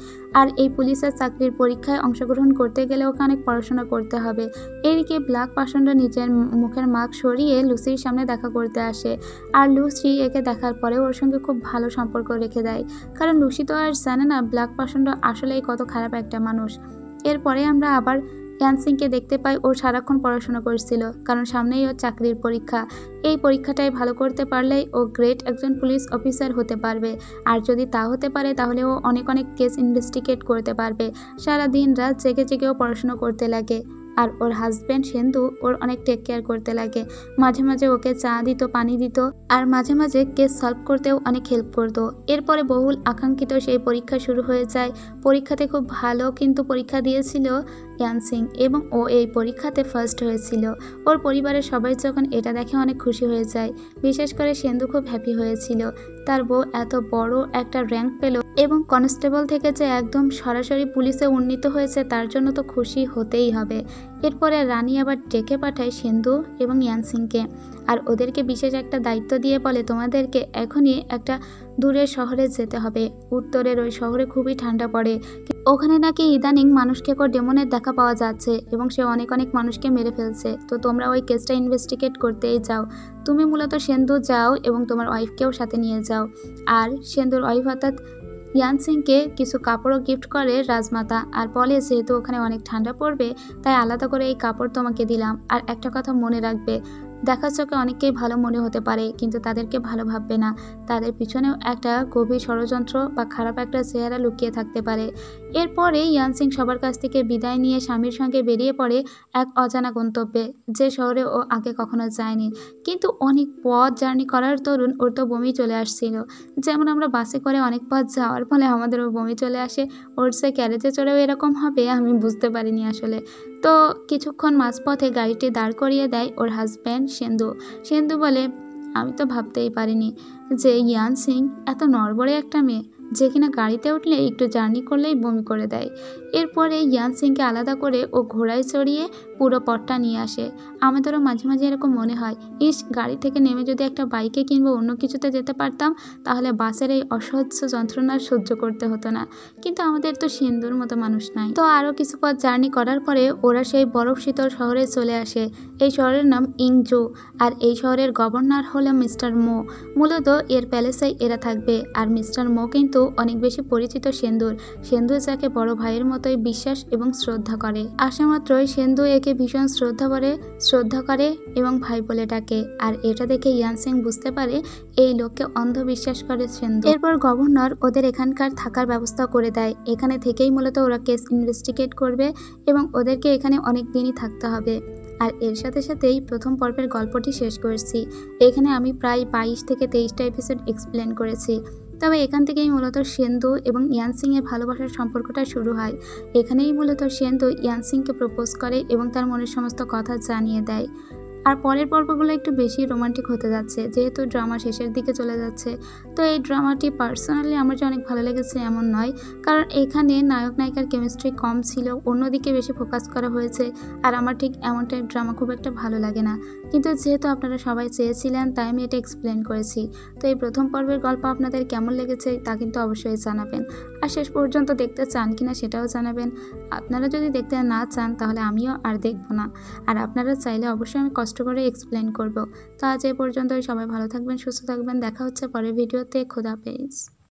আর এই পুলিশের চাকরির পরীক্ষায় অংশগ্রহণ করতে গেলে ওকে অনেক পড়াশোনা করতে হবে। এদিকে ব্ল্যাক পাষণ্ড নিজের মুখের মাস্ক সরিয়ে লুসির সামনে দেখা করতে আসে। আর লুসি একে দেখার পরে ওর সঙ্গে খুব ভালো সম্পর্ক রেখে দেয়, কারণ লুসি তো আর জানে না ব্ল্যাক পাষণ্ড আসলেই কত খারাপ একটা মানুষ। এরপরে আমরা আবার ইয়ানসিংকে দেখতে পাই, ও সারাক্ষণ পড়াশোনা করছিল, কারণ সামনেই ওর চাকরির পরীক্ষা। এই পরীক্ষাটাই ভালো করতে পারলেই ও গ্রেট একজন পুলিশ অফিসার হতে পারবে। আর যদি তা হতে পারে তাহলে ও অনেক অনেক কেস ইনভেস্টিগেট করতে পারবে। সারা দিন রাত জেগে জেগেও পড়াশোনা করতে লাগে। আর ওর হাজব্যান্ড সেন্দু ওর অনেক টেক কেয়ার করতে লাগে, মাঝে মাঝে ওকে চা দিত, পানি দিত, আর মাঝে মাঝে কেস সলভ করতেও অনেক হেল্প করতো। এরপরে বহুল আকাঙ্ক্ষিত সেই পরীক্ষা শুরু হয়ে যায়। পরীক্ষাতে খুব ভালো কিন্তু পরীক্ষা দিয়েছিল ইয়ানসিং এবং ও এই পরীক্ষাতে ফার্স্ট হয়েছিল। ওর পরিবারের সবাই যখন এটা দেখে অনেক খুশি হয়ে যায়, বিশেষ করে সেন্দু খুব হ্যাপি হয়েছিল। তার বউ এত বড় একটা র্যাঙ্ক পেল এবং কনস্টেবল থেকে যে একদম সরাসরি পুলিশে উন্নীত হয়েছে, তার জন্য তো খুশি হতেই হবে। এরপরে রানী আবার ডেকে পাঠায় সেন্দু এবং ইয়ানসিংকে, আর ওদেরকে বিশেষ একটা দায়িত্ব দিয়ে বলে, তোমাদেরকে এখনই একটা দূরের শহরে যেতে হবে। উত্তরের ওই শহরে খুবই ঠান্ডা পড়ে, ওখানে নাকি ইদানিং মানুষকে ডেমনের দেখা পাওয়া যাচ্ছে এবং সে অনেক অনেক মানুষকে মেরে ফেলছে। তো তোমরা ওই কেসটা ইনভেস্টিগেট করতেই যাও। তুমি মূলত সেন্দু যাও এবং তোমার ওয়াইফকেও সাথে নিয়ে যাও। আর সেন্দুর ওয়াইফ অর্থাৎ ইয়ানসিংকে কিছু কাপড়ও গিফট করে রাজমাতা, আর বলে যেহেতু ওখানে অনেক ঠান্ডা পড়বে তাই আলাদা করে এই কাপড় তোমাকে দিলাম। আর একটা কথা মনে রাখবে, দেখা চোখে অনেককেই ভালো মনে হতে পারে কিন্তু তাদেরকে ভালো ভাববে না, তাদের পিছনেও একটা গভীর ষড়যন্ত্র বা খারাপ একটা চেহারা লুকিয়ে থাকতে পারে। এরপরে ইয়ানসিং সবার কাছ থেকে বিদায় নিয়ে স্বামীর সঙ্গে বেরিয়ে পড়ে এক অজানা গন্তব্যে, যে শহরে ও আগে কখনো যায়নি। কিন্তু অনেক পথ জার্নি করার দরুন ওর তো বমি চলে আসছিল। যেমন আমরা বাসে করে অনেক পথ যাওয়ার ফলে আমাদেরও বমি চলে আসে, ওর সে ক্যারেজে চড়েও এরকম হবে আমি বুঝতে পারিনি আসলে। তো কিছুক্ষণ মাঝপথে গাড়িটি দাঁড় করিয়ে দেয় ওর হাজব্যান্ড সেন্দু। সেন্দু বলে, আমি তো ভাবতেই পারিনি যে ইয়ানসিং এত নড়বড়ে একটা মেয়ে, যে কিনা গাড়িতে উঠলে একটু জার্নি করলেই বমি করে দেয়। এরপরে ইয়ানসিংকে আলাদা করে ও ঘোড়ায় চড়িয়ে পুরো পথটা নিয়ে আসে। আমাদেরও মাঝে মাঝে এরকম মনে হয়, ইস গাড়ি থেকে নেমে যদি একটা বাইকে কিংবা অন্য কিছুতে যেতে পারতাম তাহলে বাসের এই অসহ্য যন্ত্রণা সহ্য করতে হতো না। কিন্তু আমাদের তো সিন্ধুর মতো মানুষ নাই। তো আরও কিছু পথ জার্নি করার পরে ওরা সেই বরফ শীতল শহরে চলে আসে। এই শহরের নাম ইংজো। আর এই শহরের গভর্নর হলো মিস্টার মো। মূলত এর প্যালেসেই এরা থাকবে। আর মিস্টার মো কিন্তু অনেক বেশি পরিচিত সেন্দুর। সেন্দু যাকে বড় ভাইয়ের মতোই বিশ্বাস এবং শ্রদ্ধা করে। আসা মাত্রই সেন্দু একে ভীষণ শ্রদ্ধা করে এবং ভাই বলে ডাকে। আর এটা দেখে ইয়ানসিং বুঝতে পারে এই লোককে অন্ধবিশ্বাস করে সেন্দু। এরপর গভর্নর ওদের এখানকার থাকার ব্যবস্থা করে দেয়। এখানে থেকেই মূলত ওরা কেস ইনভেস্টিগেট করবে এবং ওদেরকে এখানে অনেক দিনই থাকতে হবে। আর এর সাথে সাথেই প্রথম পর্বের গল্পটি শেষ করেছি। এখানে আমি প্রায় 22 থেকে 23টা এপিসোড এক্সপ্লেন করেছি। তবে এখান থেকেই মূলত সেন্দু এবং ইয়ানসিংয়ের ভালোবাসার সম্পর্কটা শুরু হয়। এখানেই মূলত সেন্দু ইয়ানসিংকে প্রপোজ করে এবং তার মনের সমস্ত কথা জানিয়ে দেয়। আর পরের পর্বগুলো একটু বেশি রোমান্টিক হতে যাচ্ছে, যেহেতু ড্রামা শেষের দিকে চলে যাচ্ছে। তো এই ড্রামাটি পার্সোনালি আমার যে অনেক ভালো লেগেছে এমন নয়, কারণ এখানে নায়ক নায়িকার কেমিস্ট্রি কম ছিল, অন্যদিকে বেশি ফোকাস করা হয়েছে। আর আমার ঠিক এমন টাইপ ড্রামা খুব একটা ভালো লাগে না। কিন্তু যেহেতু আপনারা সবাই চেয়েছিলেন তাই আমি এটা এক্সপ্লেন করেছি। তো এই প্রথম পর্বের গল্প আপনাদের কেমন লেগেছে তা কিন্তু অবশ্যই জানাবেন। আর শেষ পর্যন্ত দেখতে চান কিনা সেটাও জানাবেন। আপনারা যদি দেখতে না চান তাহলে আমিও আর দেখব না। আর আপনারা চাইলে অবশ্যই আমি কষ্ট করে এক্সপ্লেন করব। তো আজ এই পর্যন্তই। সবাই ভালো থাকবেন, সুস্থ থাকবেন। দেখা হচ্ছে পরের ভিডিওতে। খোদাফেজ।